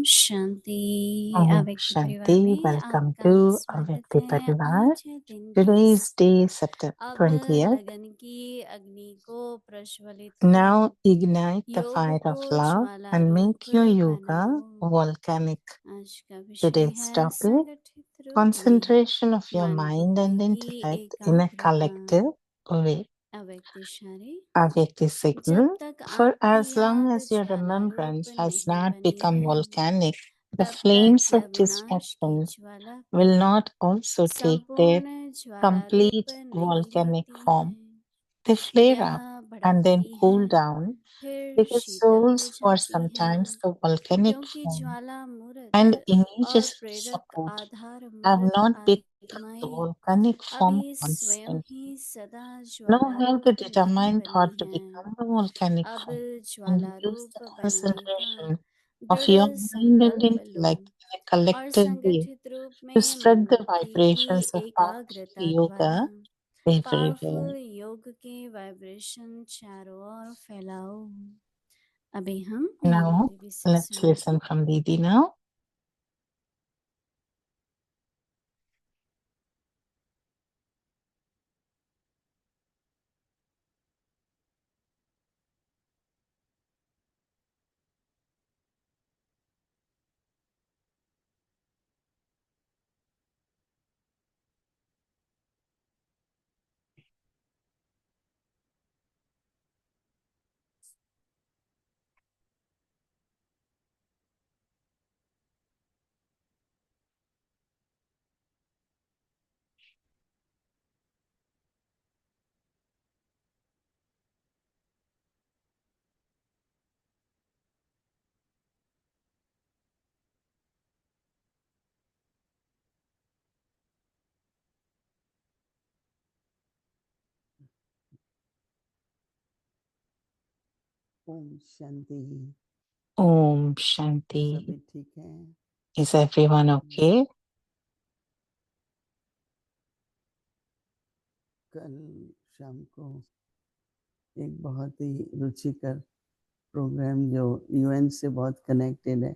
शांति। Om अव्यक्त परिवार Shanti, में welcome आपका to स्वागत Avyakti है। Parivar. आज है दिन Today 20। is day September अब 20th. लगन की अग्नि को प्रज्वलित Now करो, ignite the योग fire को of love ज्वाला and रूप make your yoga बनाओ। volcanic. आज का विषय Today's है topic, संगठित रूप में concentration of your मन mind बुद्धि and की intellect in a एकाग्रता। collective way. अव्यक्त इशारे। Avyakti जब signal, तक for आपकी as long याद as your ज्वाला रूप remembrance has नहीं not बनी become है, volcanic, the तब तक flames of विनाश की distraction ज्वाला will भी not also take their संपूर्ण ज्वाला रूप complete नहीं volcanic होती है। form. They flare यह up and then भड़कती है, cool down फिर because शीतल हो souls for जाती है, sometimes the volcanic क्योंकि form ज्वाला मूर्त and और images of प्रेरक support आधार have मूर्त not become the आत्माएं volcanic form अभी स्वयं constantly. ही सदा Nor ज्वाला have the रूप नहीं determined बनी thought to है। become the volcanic अब form and Jwala use the रूप बनने का concentration of your दृढ़ mind and संकल्प लो intellect in a और collective way संगठित रूप to में spread मन the बुद्धि की vibrations of powerful एकाग्रता द्वारा yoga everywhere. पावरफुल योग के वाइब्रेशन चारों ओर फैलाओ। अभी हम नीलम Now, देवी से let's सुने। listen from Didi now. Om Shanti. Om Shanti. सभी ठीक हैं? Is everyone okay? कल शाम को एक बहुत ही रुचिकर प्रोग्राम जो यूएन से बहुत कनेक्टेड है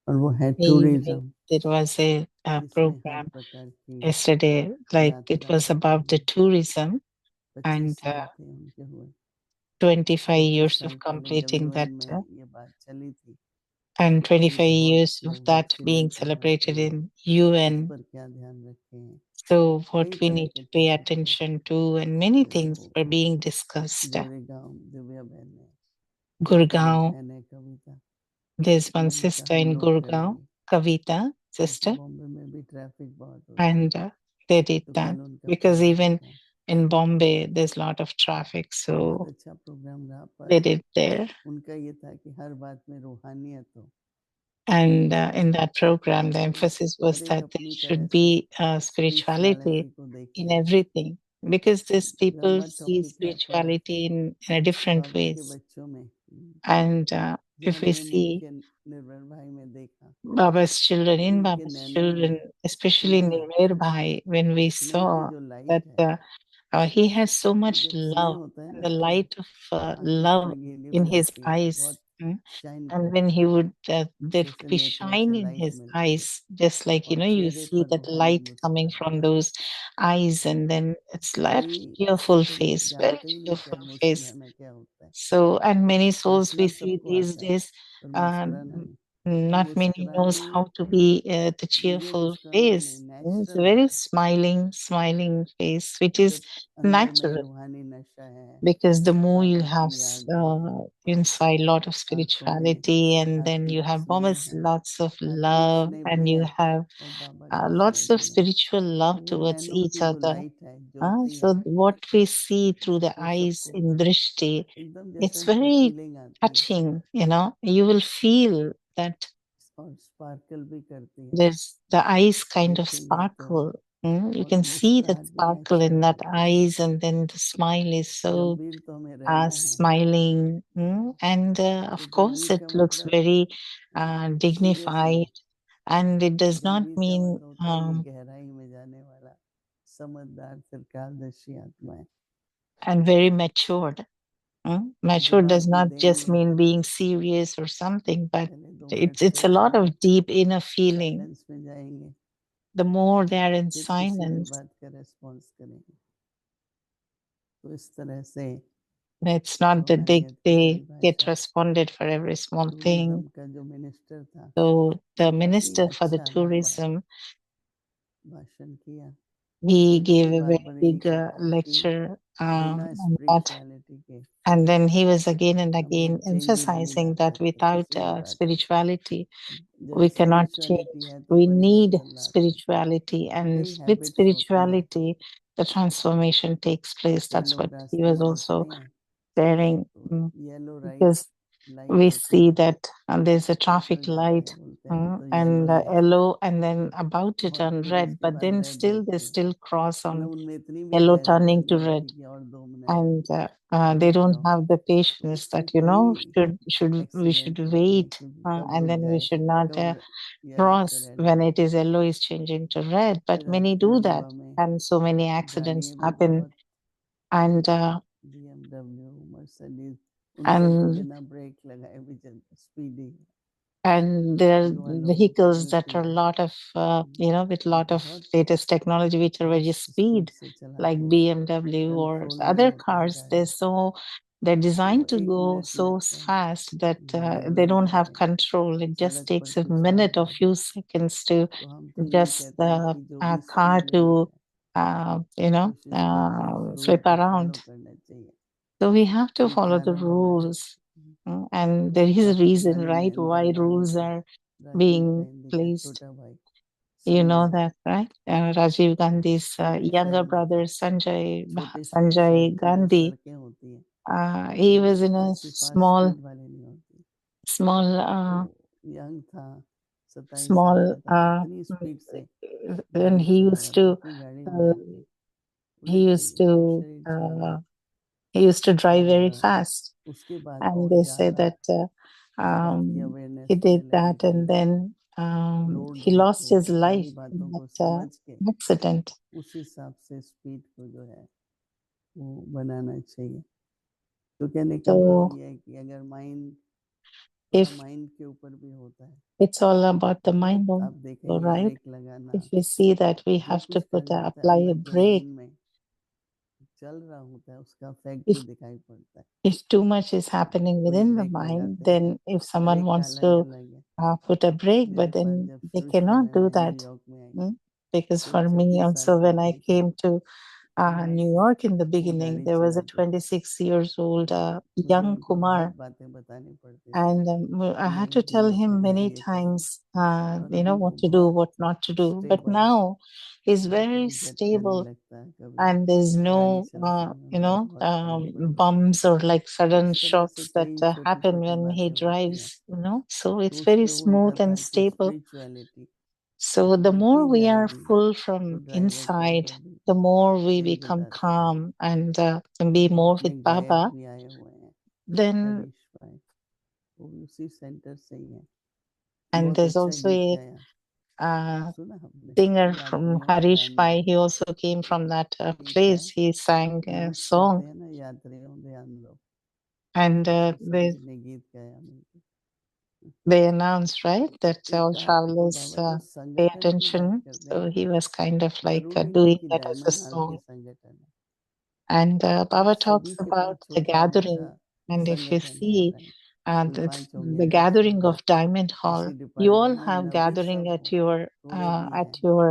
और वो है Evening, tourism, there was a जिसमें हर program प्रकार की yesterday, like it यात्रा was about the होती है। tourism 25 and साल थे उनके हुए। 25 25 years साल of पहले जब completing यूएन that, में ये बात चली थी and तो 25 उनसे बहुत years of लोग that being एक्सीडेंट होना celebrated चाहिए, in इस UN. पर क्या ध्यान रखें, So, कई what we तरह need के to pay टॉपिक थे। attention to, and many तो things were being discussed. Goregaon Divya बहन ने, एक Gurgaon, बहन है कविता, there's one उन्होंने sister काफी in नोट Gurgaon, करेंगी Kavita, क्योंकि sister, बॉम्बे में भी ट्रैफिक बहुत होता है। and they did तो that कल उनका because प्रोग्राम even था, in Bombay, there's a lot of traffic. बहुत So, अच्छा प्रोग्राम रहा। they पर did there. उनका ये था कि हर बात में रूहानियत हो, And in that program, the तो emphasis was हर एक that there अपनी तरह should से be spirituality स्पिरिचुअलिटी को in देखे। everything because these people लंबा see टॉपिक है, पर spirituality in a different बाबा के ways. बच्चों में And जो if we हमने see मुख्य निर्भर भाई में देखा Baba's children, कि in उनके Baba's नैनों children, में especially स्नेह, Nirvair Bhai, when we स्नेह की saw जो that लाइट है, he has so much जब स्नेह love होता है and ना the तो light of आंखें love गीली हो in his जाती हैं, eyes. बहुत शाइन And when करता he है, would, there would जैसे be नेत्रों shine से in लाइट his मिलती है eyes, just like, और you चेहरे see पर that रूहानी light coming from मुस्कुराहट। those eyes, and then it's like कई cheerful तो face, very जानते ही नहीं क्या cheerful face. मुस्कुराना क्या होता है, So, and many souls we हंसना see सबको these आता है days, पर uh, मुस्कुराना नहीं। तो not many knows मुस्कुराने, how to be the ये cheerful मुस्कुराना नहीं, face. It's a natural very होता है। smiling face, which is जब अंदर में natural रूहानी नशा है, because the more you Baba have की याद है, inside lot of आंखों में spirituality, and then आत्मिक you have स्नेह almost है, lots of आत्मिक love, स्नेह भी and you है have और बाबा जैसा lots of भी है। spiritual तो love वो towards नैनों each की जो other. लाइट है, ज्योति So है, what we see through the वो eyes सबको in Drishti, एकदम जैसे it's उनको very फीलिंग आती है touching, you will feel that और स्पार्कल भी करती है। there's the eyes kind of देखेंगे तो sparkle. You और can see that मुस्कुराहट भी sparkle in नेचुरल that होती है। eyes, and then the smile is so गंभीर तो हमें रहना है, smiling. And तो of course, गंभीर it का looks मतलब very सीरियस नहीं, dignified, and it does not गंभीर का mean मतलब होता है ये गहराई में जाने वाला समझदार त्रिकालदर्शी आत्मा है। and very matured. तो जब Mature आप does ये not just देंगे, mean being serious or something, but पहले it's a lot of deep inner feeling. Silence में जाएंगे, The more they are in फिर किसी भी silence, बात का रेस्पॉन्स करेंगे। तो इस तरह से it's not that रूहानियत की they get परिभाषा responded for every small thing. Tourism का जो मिनिस्टर था So the काफी minister for the अच्छा लंबा tourism, भाषण किया, he gave फिर a बार very बार यही big कहता है कि lecture बिना on that. स्पिरिचुअलिटी के And then he was again and हम again लोग चेंजेस नहीं emphasizing ला that सकते, without किसी भी बात में। spirituality, जब we cannot स्पिरिचुअलिटी change. है तो We बड़ी need बदल ला सकते। spirituality, and कई with हैबिट्स होती हैं, spirituality, the transformation takes place. कई That's लोग what he रास्ते was में also रुकते हैं sharing, तो yellow right because light we होती see है, that there's a निकल traffic जाते light हैं, बोलते हैं तो and येलो है, yellow, and then about to और turn फिर red, उसके but बाद then रेड still they होती है। still cross मतलब on उनमें इतनी भी yellow धैर्यता turning to नहीं red. होती कि और 2 मिनट And they रुक don't जाओ, have the तो patience इससे that, you know, कई we should एक्सीडेंट होते हैं wait, क्योंकि कब and रुक then we जाए, should not कब येलो से cross रेड when हो it जाए। is yellow is changing to red. But फिर many आजकल do that, युवा में and so many accidents गाड़ियाँ भी happen. बहुत And BMW, मर्सिडीज, उन सब तो and बिना ब्रेक लगाए भी चलते, speedy and there are speed वालों को vehicles that मिलती are a है, lot of with lot of बहुत latest technology which are very rush speed, speed से चलाते like हैं, BMW or कंट्रोल नहीं other होता है cars. गाड़ी, They're तो designed to 1 go minute so लगता है fast that गाड़ी they बंद don't have करें, control. It just सड़क पर takes a कुछ आ minute or जाए। few seconds to तो हम तो यही just कहते हैं कि जो भी car स्पीड to लिमिट है कोशिश करते हैं flip रूल को फॉलो around. करना चाहिए, So we have to कोई follow the खाना बनाए, rules. And there is a आपके reason, बारे में right, why Indira Gandhi rules का, are राजीव being गांधी का placed. छोटा भाई You know Sanjay, that, right? Rajiv Gandhi's छोटे younger शहर brother, में, Sanjay छोटे शहर की जो Gandhi. सड़कें होती हैं He was in वो a ऐसी फास्ट स्पीड वाली नहीं होती। small, तो यंग था, 27 साल small, का था, इतनी स्पीड से and गाड़ी चला रहा था कि गाड़ी रुक uh, जाती। he वही used चाहिए, to, प्रेशर ही uh, चाहिए। he used to drive very और fast. उसके बाद And और they say ज़्यादा that इस बात की he अवेयरनेस did हमें लेनी that, and चाहिए, then रोड he lost देखो, his life सारी बातों in को that समझ के accident. उस हिसाब से स्पीड को जो है वो बनाना चाहिए। तो कहने का भाव So ये है कि अगर माइंड, थोड़ा if माइंड के ऊपर भी होता है, it's all about the mind, बहुत आप also, देखेंगे right? ब्रेक लगाना, If we see that we जो have to कुछ कर जाता है apply a अंदर जो brake, माइंड में चल रहा होता है उसका इफेक्ट भी if दिखाई पड़ता है। too much is happening कोई within the ब्रेक mind, लगाते हैं, then if हर someone एक का wants अलग to अलग है। put a brake, मेरे but पास then जब they फ्यूचर cannot में do मैं that. न्यूयॉर्क में आई Because तो for me 26 साल also, की when I लड़की थी, came to मैं New York in the वो beginning, गाड़ी there was a चलाती थी, 26 years old तो मुझे young उनको बहुत Kumar, बातें बतानी पड़ती थी and I कि had नहीं to tell हिम्मत him करिए, many ये करिए। times, और अभी वो what to do, बहुत what not to do. But stable है, now he's मुझे very कभी झटका नहीं stable, लगता है, कभी and there's गाड़ी no, चलाने में मुझे बहुत फर्क पड़ता है। bumps or like तो sudden इस तरह से shocks that कई छोटी happen छोटी when he बातें होती हैं, drives, So तो it's उस very पे उनका smooth and था कि stable. Spirituality So the more बढ़ती we are जाएगी full तो from ड्राइवर के inside, अंदर भी the more we changes become आते जाएंगे। calm and can be तो more अपने with गायक Baba, भी आए हुए हैं, then, हरीश भाई, वो भी उसी सेंटर से ही है, and बहुत there's अच्छा also गीत a गाया, uh, सुना हमने, singer from यात्रियों Harish ध्यान Pai. दो। He also came from that गीत है, place. He sang a announce करते song, हैं ना, यात्रियों ध्यान दो, and उसमें they सभी ने गीत गाया मिलकर। announced, right, that all एक तो travelers बाबा जो pay संगठन की बात attention. करते हैं So ना, he was kind of like जरूरी नहीं doing कि that as a Diamond Harbour के song. संगठन है, And एक Baba talks सभी के पास about the छोटा मोटा gathering. And if you संगठन है, see भाई कोई the 5 हो गया, the 10 हो gathering गया, of Diamond Hall, किसी you all डिपार्टमेंट में have 90 gathering सब at हो, your थोड़े भी हैं,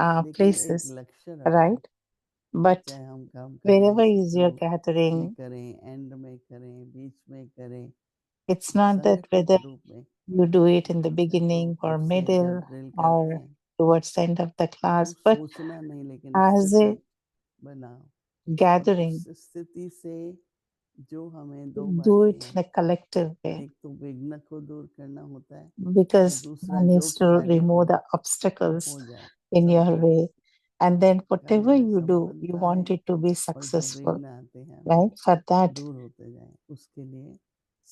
लेकिन एक places, लक्ष्य रखो right? कि But चाहे हम काम कर रहे हैं wherever is your शुरू में gathering, करें, एंड में करें, बीच में करें, it's एक not that संगठित whether रूप में, you do it in the चाहे तो beginning or तब से जब middle ड्रिल करते or हैं, towards the end of the तो class, but सोचना नहीं, लेकिन as स्थिति a बनाओ, और gathering, उस स्थिति से जो हमें 2 do बातें it हैं, in a collective way, एक तो विघ्न को दूर करना होता है और because दूसरा one जो needs to कार्य remove हो the obstacles हो जाए in your संपन्न, way. And then कार्य whatever में you do, you संपन्नता want आए it to be और जो successful, विघ्न आते हैं वो right? For that, दूर होते जाएं। उसके लिए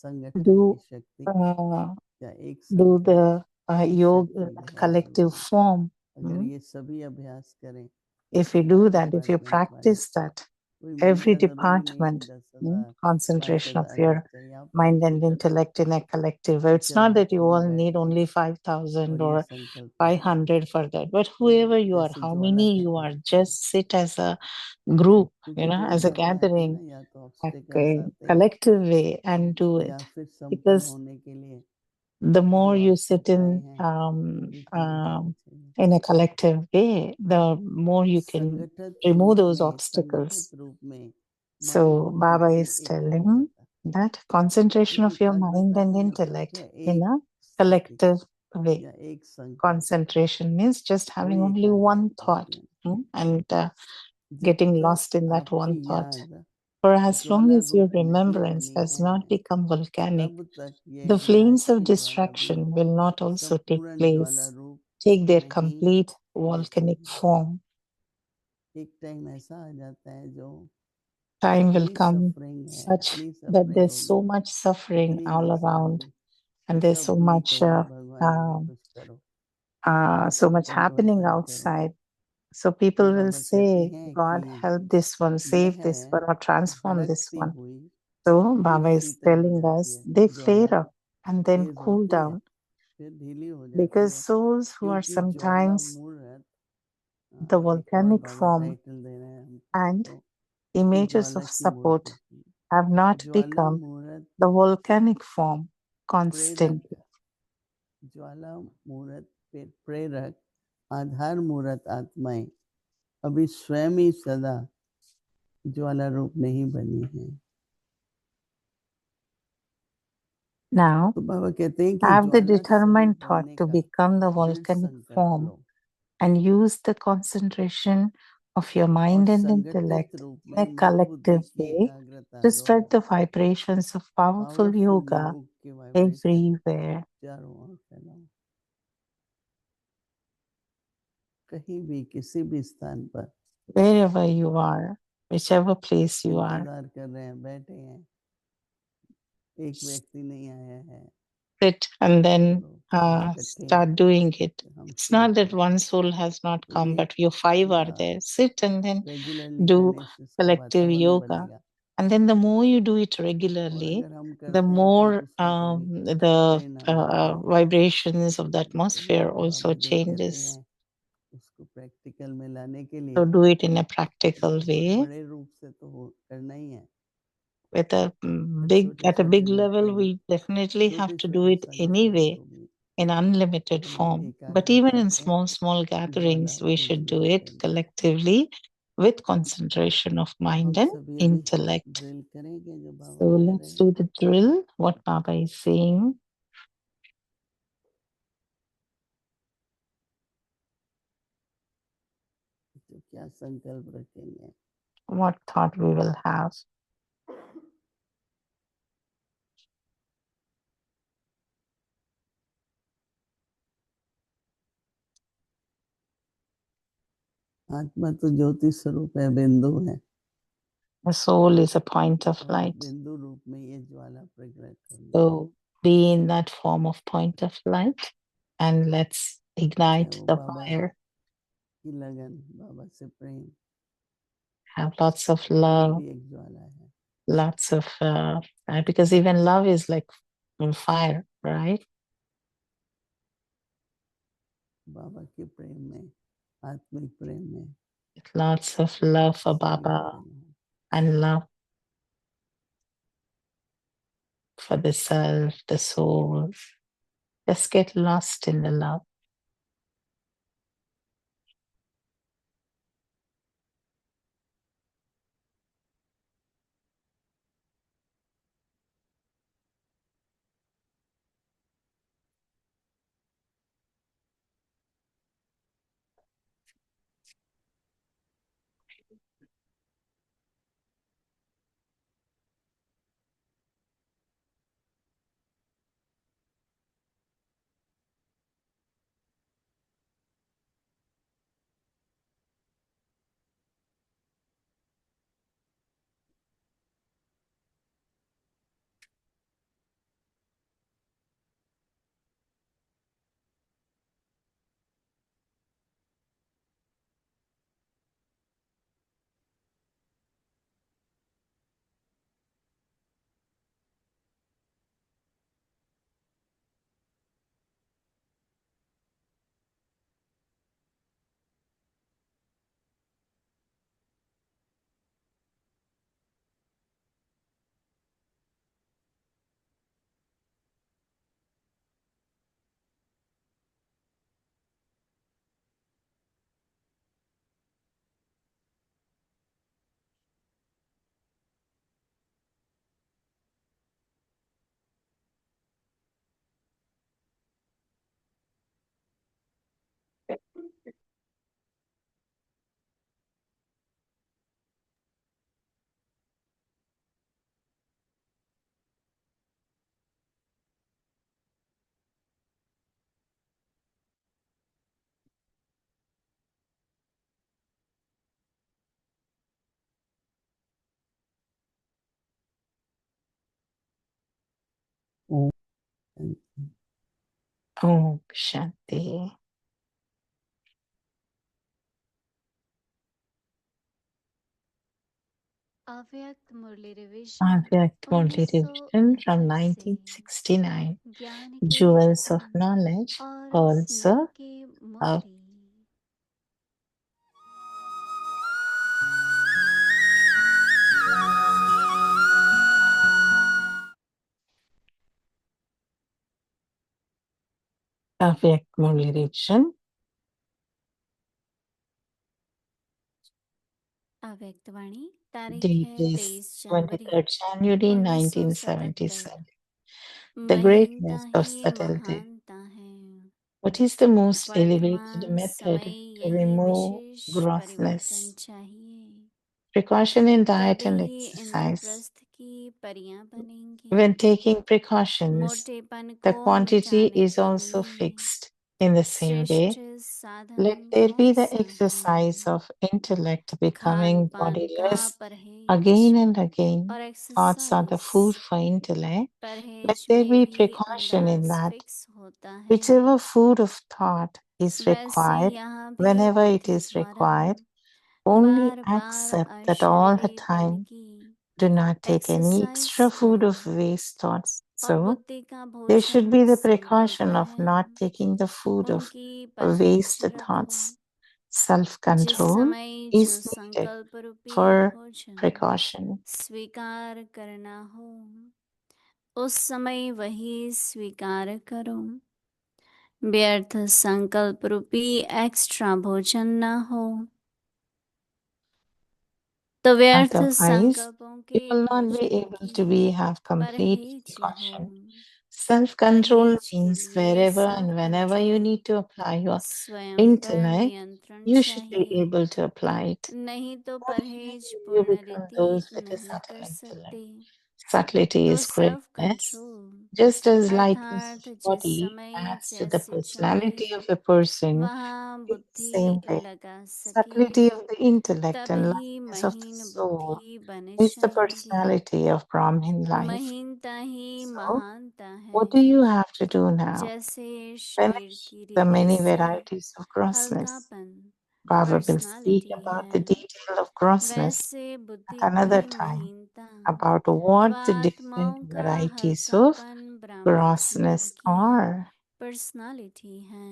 संगठन की do शक्ति uh, या एक do संकल्प the की yoga शक्ति बहुत collective जरूरी है। form. अगर ये सभी अभ्यास करें, If you do that, if you department wise, practice that, कोई every मिलता ज़रूरी नहीं है कि department, 10,000 concentration of 5,000 your लोग चाहिए, आप mind and बिल्कुल कर intellect सकते in a हैं। collective way. It's चलो not that you हम all बैठ need के only और 5,000 ये or संकल्प करेंगे 500 for that, but whoever you are, जैसे how ज्वाला many का you are, करते हैं, just sit as a group, क्योंकि दो as a बातें आती है ना, gathering, या तो at ऑब्स्टिकल्स a आते हैं collective way and do या it. फिर संपन्न Because होने के लिए the more जो you sit आवश्यकताएं हैं वो भी पूरी होनी चाहिए। in a collective way, the more you can संगठित remove रूप those में obstacles. संगठित रूप में मन So बुद्धि Baba चित्त is एक हो telling जाता है, that concentration क्योंकि of your mind एकाग्रता and का मतलब क्या intellect है? in एक a स्थिति collective way. या एक संकल्प, Concentration means just having वही only one एकाग्रता thought, होती है। and जब getting तक lost in that आपकी one thought. याद For as long Jwala as your रूप नहीं remembrance बनी has not है, become volcanic, तब तक ये the flames of विनाशी ज्वाला भी distraction will not also take संपूर्ण ज्वाला place, रूप take their नहीं complete लेती volcanic है। form. एक टाइम ऐसा आ जाता है जो Time will इतनी come सफरिंग है, such इतनी that सफरिंग there's होगी, so much suffering इतनी all हिंसा around, होगी कि and there's सब so ये much कहेंगे भगवान अभी कुछ करो, so much happening तत्परता करो। outside. So तो people will बाबा कहते say, हैं God कि help this one, save this यह one, or transform this भड़कती one. हुई So फिर Baba is शीतल हो telling जाती us है, they Jwala flare up and then Tej cool होती है down, फिर ढीली हो जाती because है, souls who are क्योंकि ज्वाला sometimes मूर्त, the एक और volcanic बाबा form टाइटल दे रहे हैं and हमको कि images ज्वाला of की support Murthy, have not Jwala become मूर्त the volcanic form प्रेरक, constantly. ज्वाला मूर्त प्रेरक आधार मूर्त आत्माएं अभी स्वयं ही सदा ज्वाला रूप नहीं बनी है। Now, तो बाबा कहते हैं कि have the ज्वाला स्वरूप determined thought बनने to का become the दृढ़ volcanic संकल्प form low and use the concentration of your और mind and संगठित intellect रूप in a में मन बुद्धि collective की way एकाग्रता to low. spread the vibrations of powerful powerful yoga योग के वाइब्रेशन everywhere. चारों ओर फैलाओ, कहीं भी किसी भी स्थान पर Wherever you are, whichever place you are, इंतजार कर रहे हैं, बैठे हैं, एक व्यक्ति नहीं आया है, sit and then चलो हम इकट्ठे start doing it. हम It's शुरू not that करें। one soul has not तो come, ये but you five are there. Sit and then regularly do करने से इसका collective वातावरण yoga. बनेगा, And then the more you do it और regularly, अगर हम the करते हैं फिर more उसका कभी the परिणाम आता है। vibrations of the तो वही atmosphere also बाबा जो कहते changes. हैं उसको प्रैक्टिकल में लाने के So लिए do it in a practical बहुत way बड़े रूप से तो करना ही है, with a छोटे at a छोटे big रूप से level. भी, We definitely have छोटी to do छोटी it संगठनों anyway को भी in unlimited अपनी form. But even एकाग्रता in से small Jwala gatherings, we should do प्रज्वलित it करनी है। collectively with concentration of तो mind हम and सभी अभी intellect. ड्रिल करेंगे जो बाबा So कह रहे let's हैं। do the drill, what Baba is saying. तो क्या संकल्प रखेंगे, What thought we will have. आत्मा तो ज्योति स्वरूप है, बिंदु है, The soul is a point of और light. बिंदु रूप में ये ज्वाला प्रकट होनी है। So be in that form of point of light and let's चाहे ignite वो the बाबा fire. की लगन, बाबा से प्रेम, Have lots of Prem love, भी एक ज्वाला है। lots of because even love is like fire, right? बाबा के प्रेम में, आत्मिक प्रेम में Lots of love for Baba समर्पण हो। and love for the self, the soul. Just get lost in the love. Om Om Shanti. अव्यक्त मुरली revision Avyakt Murli 1969 Revision from से 1969. ज्ञान के Jewels of रत्न Knowledge, और Pearls स्नेह के of मोती। Avyakt Murli Revision. अव्यक्त वाणी तारीख Date है is 23 January 23rd January 1977। 1977. The महीनता greatness of he subtlety. महानता है। What is the most elevated वर्तमान method समय to यही remove विशेष परिवर्तन grossness? चाहिए। Precaution in diet तभी and ही exercise. इंद्रप्रस्थ की परियां बनेंगी। When taking precautions, मोटेपन the को quantity मिटाने is के also लिए fixed. In the same श्रेष्ठ way, साधन let there be कौन the सा exercise है। of intellect खान becoming पान का bodiless परहेज again and again. और Thoughts are the exercise. food for intellect. Let परहेज there में be भी precaution in अंदाज that. फिक्स होता है। Whichever food of thought is वैसे required, यहाँ भी whenever it बुद्धि is द्वारा required, only bar bar accept that all the अशरीरीपन time. की Do not take any exercise extra food करो। of waste thoughts. और So, बुद्धि का there should भोजन be the संकल्प precaution of है। not taking the food of उनकी waste परहेज रखो। thoughts. जिस Self-control समय is जो needed संकल्प रूपी for भोजन precaution. स्वीकार करना हो, उस समय वही स्वीकार करो। व्यर्थ संकल्प रूपी एक्स्ट्रा भोजन न हो, तो व्यर्थ Otherwise, संकल्पों you के will not be भोजन able की to have complete परहेज हो। precaution. Self-control परहेज के means लिए wherever self and whenever you control, need to apply your स्वयं पर intellect, नियंत्रण you should be चाहिए। able to apply it. नहीं तो Only परहेज then you पूर्ण become रीति those with a नहीं subtle कर intellect. सकते। Subtlety तो is self greatness. Control Just as lightness अर्थात of जिस body समय adds to the जैसे personality चाहिए of a person, वहाँ in the बुद्धि same way, लगा सके, subtlety of the intellect and तभी lightness of the महीन soul बुद्धि बन is the जाएगी। personality of Brahmin life. महीनता he So, महानता है। what do you have to do now? जैसे शरीर Finish की the रीति many से varieties of grossness. हल्कापन Baba will speak personality about है, the detail of grossness वैसे बुद्धि at another की time, महीनता about व what the different आत्माओं का varieties of हल्कापन ब्राह्मण समाज grossness की are. पर्सनालिटी है।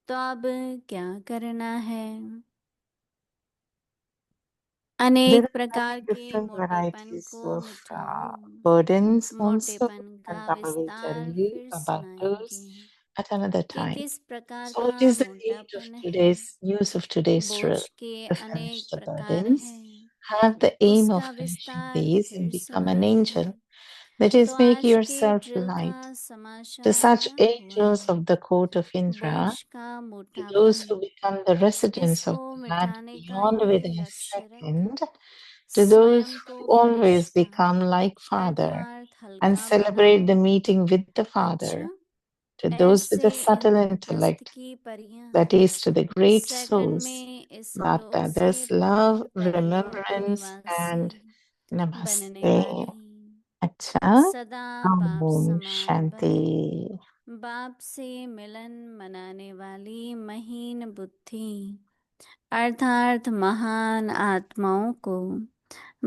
तो अब क्या करना है? There अनेक are प्रकार many के different मोटेपन varieties को of मिटाओ। burdens also, मोटेपन and का Baba will tell विस्तार you फिर about those सुनाएंगे at another कि time. किस प्रकार So का it is the need of मोटापन है। today's use of today's बोझ truth के to finish अनेक the प्रकार burdens, हैं, have the aim of उसका finishing विस्तार these and फिर become an सुनाएंगे। angel. That तो is, make आज के yourself ड्रिल का light. To समाचार such क्या हुआ? angels of the court of Indra, बोझ का to मोटापन those who become the residents of इसको the land मिटाने का beyond ही within a लक्ष्य रख second, to those स्वयं को who always Firishta become like Father अर्थात and हल्का celebrate बनाओ। the meeting with the Father, अच्छा, to those with ऐसे a subtle इंद्रप्रस्थ intellect, की परियां that is, to the great second souls, में इस लोक से Baptada's love, पवन परिलोक remembrance, निवासी and बनने Namaste. वाली, Acha, सदा बाप Om समान बन Shanti. बाप से मिलन मनाने वाली महीन बुद्धि अर्थात महान आत्माओं को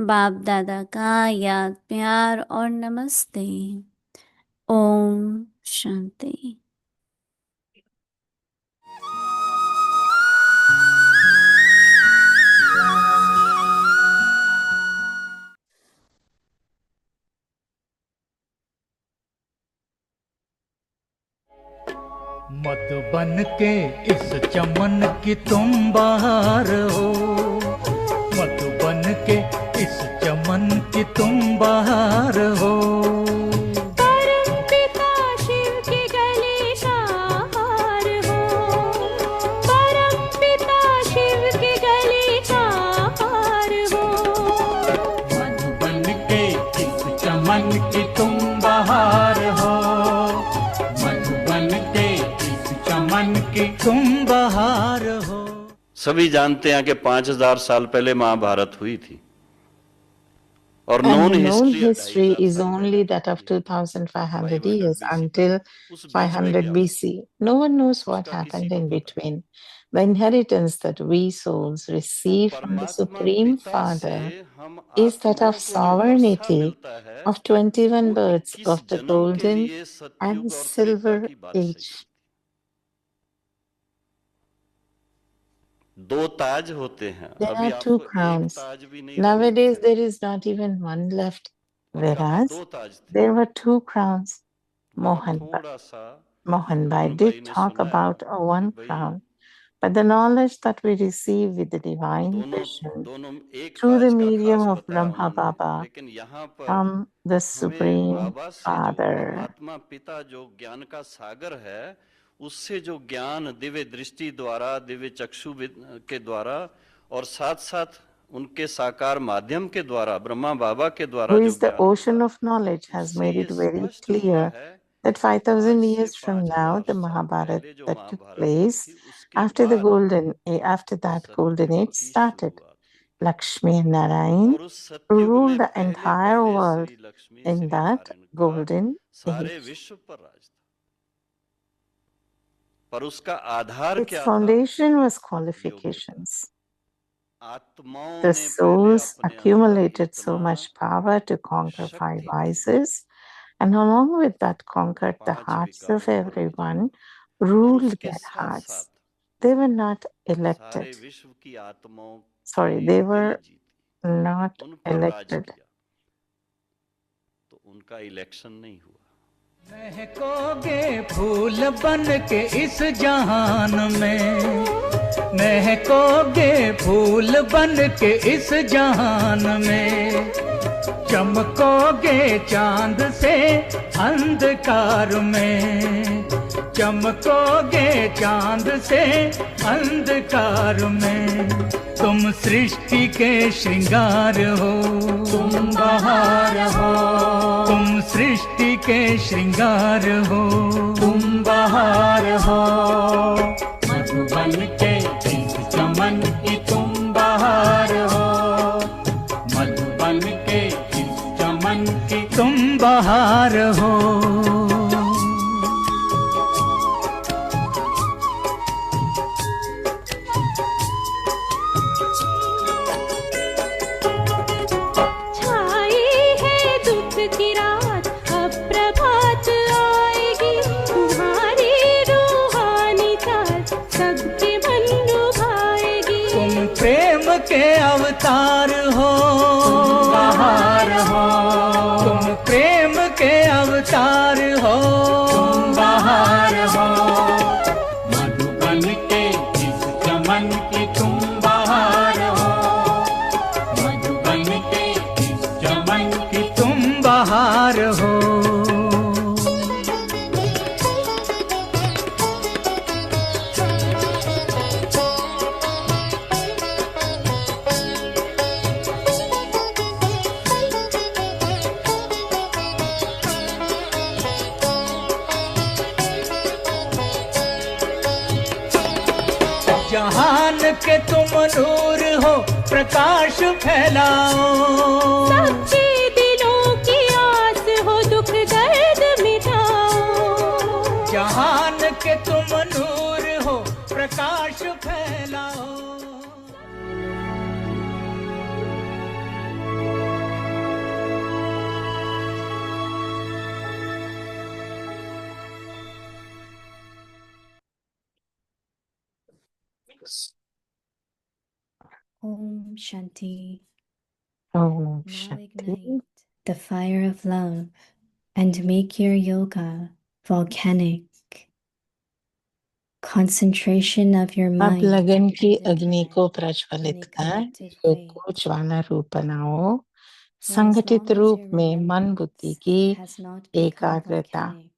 बाप दादा का याद प्यार और नमस्ते। ओम शांति। मधुबन के इस चमन की तुम बहार हो, मधुबन के इस चमन की तुम बहार हो। परम पिता शिव की गली का हार हो, परम पिता शिव की गली का हार हो। मधुबन के इस चमन की तुम बहार हो, मधुबन के इस चमन की तुम बहार हो। सभी जानते हैं कि 5000 साल पहले महाभारत हुई थी। और And known known history history 2500 is साल only पहले that of 2500 years BC until तक। उस बीच में 500 क्या हुआ? BC. No one knows what उसका किसी happened को in पता नहीं। between. The inheritance that we souls वो receive from the परमात्मा Supreme पिता से Father हम is that आत्माओं of को जो वर्षा sovereignty मिलता है of 21 वो births 21 of the जन्म के golden लिए सतयुग and और त्रेता silver की बादशाही age. चलती। दो ताज होते हैं, There अभी are two आपको एक crowns. ताज भी नहीं रह Nowadays, गया। there is not even one left, और कहाँ whereas दो ताज थे? there were two crowns. वहाँ Mohan थोड़ा सा Mohan Bhai मोहन did भाई ने talk सुनाया about a कि one भाई crown, but the knowledge that we receive with the divine दोनों vision दोनों एक through the ताज का medium खास of बताया Brahma उन्होंने, Baba लेकिन यहाँ पर from the हमें Supreme बाबा से जो Father. परमात्मा पिता जो ज्ञान का सागर है, उससे जो ज्ञान दिव्य दृष्टि द्वारा, दिव्य चक्षु के द्वारा और साथ साथ उनके साकार माध्यम के द्वारा, ब्रह्मा बाबा के द्वारा Who जो is the ज्ञान ocean मिला, of knowledge has उससे made ये it very स्पष्ट हुआ clear है that आज 5000 से years from now 5000 the साल Mahabharata पहले जो that took महाभारत हुई place थी, उसके after the बाद after that golden सतयुग age की started. शुरुआत हुई। Lakshmi and Narayan और उस सतयुग ruled में the पहले entire पहले world Shri Lakshmi in Shri that Narayan का golden सारे age. विश्व पर राज था। पर उसका आधार Its क्या था? foundation was योग्यता। qualifications. आत्माओं The ने पहले souls अपने अंदर accumulated so इतना much power to conquer five शक्ति भर vices, and along with that conquered the 5 hearts विकारों of पर everyone, विजय। और ruled उसके their साथ hearts. साथ They were not सारे elected. विश्व की आत्माओं Sorry, के they दिल were जीते, not उन पर राज elected. किया। तो उनका इलेक्शन नहीं हुआ। महकोगे फूल बन के इस जहान में, महकोगे फूल बन के इस जहान में, चमकोगे चांद से अंधकार में, चमकोगे चांद से अंधकार में। तुम सृष्टि के श्रृंगार हो, तुम बहार हो, तुम सृष्टि के श्रृंगार हो, तुम बहार हो। मधुबन के इस चमन की तुम बहार हो, मधुबन के इस चमन की तुम बहार हो। छाई है दुख की रात, अब प्रभात आएगी, तुम्हारी रूहानी चाल सबके मन लुभाएगी। तुम प्रेम के अवतार हो, बहार हो, तुम प्रेम के अवतार हो, बहार हो। मधुबन के इस चमन की तुम बहार हो, मधुबन के इस चमन की तुम बहार हो। जहान के तुम नूर हो, प्रकाश फैलाओ, सबके दिलों की आस हो, दुख दर्द मिटाओ। जहान के तुम नूर हो, प्रकाश फैलाओ। Om Shanti. Om Now Shanti. ignite the fire of love and make your yoga volcanic. Concentration of your अब mind लगन की and अग्नि को intellect प्रज्वलित in a कर collective योग way. को ज्वाला रूप बनाओ। For as संगठित long as रूप your में मन बुद्धि remembrance की has not become एकाग्रता। volcanic,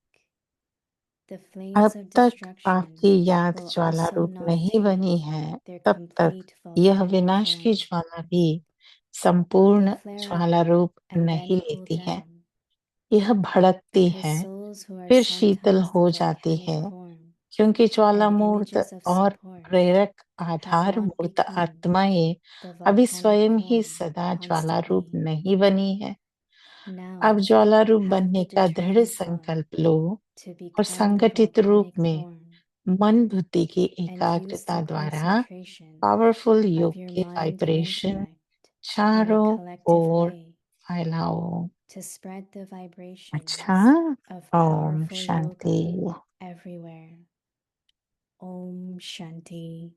the flames अब of तक destruction आपकी याद will ज्वाला also रूप not नहीं बनी take है, their तब तक complete यह volcanic विनाश की form. ज्वाला भी They संपूर्ण flare ज्वाला up रूप and नहीं then cool लेती है। down. यह भड़कती Because है, souls who are फिर शीतल sometimes the हो जाती volcanic है, form क्योंकि ज्वाला and मूर्त images of और support प्रेरक आधारभूत आत्माएं अभी स्वयं ही सदा ज्वाला रूप नहीं बनी है। अब ज्वाला रूप बनने का दृढ़ संकल्प लो और संगठित रूप में मन बुद्धि की एकाग्रता द्वारा पावरफुल योग के वाइब्रेशन चारों ओर फैलाओ। अच्छा, Om Shanti. Om Shanti.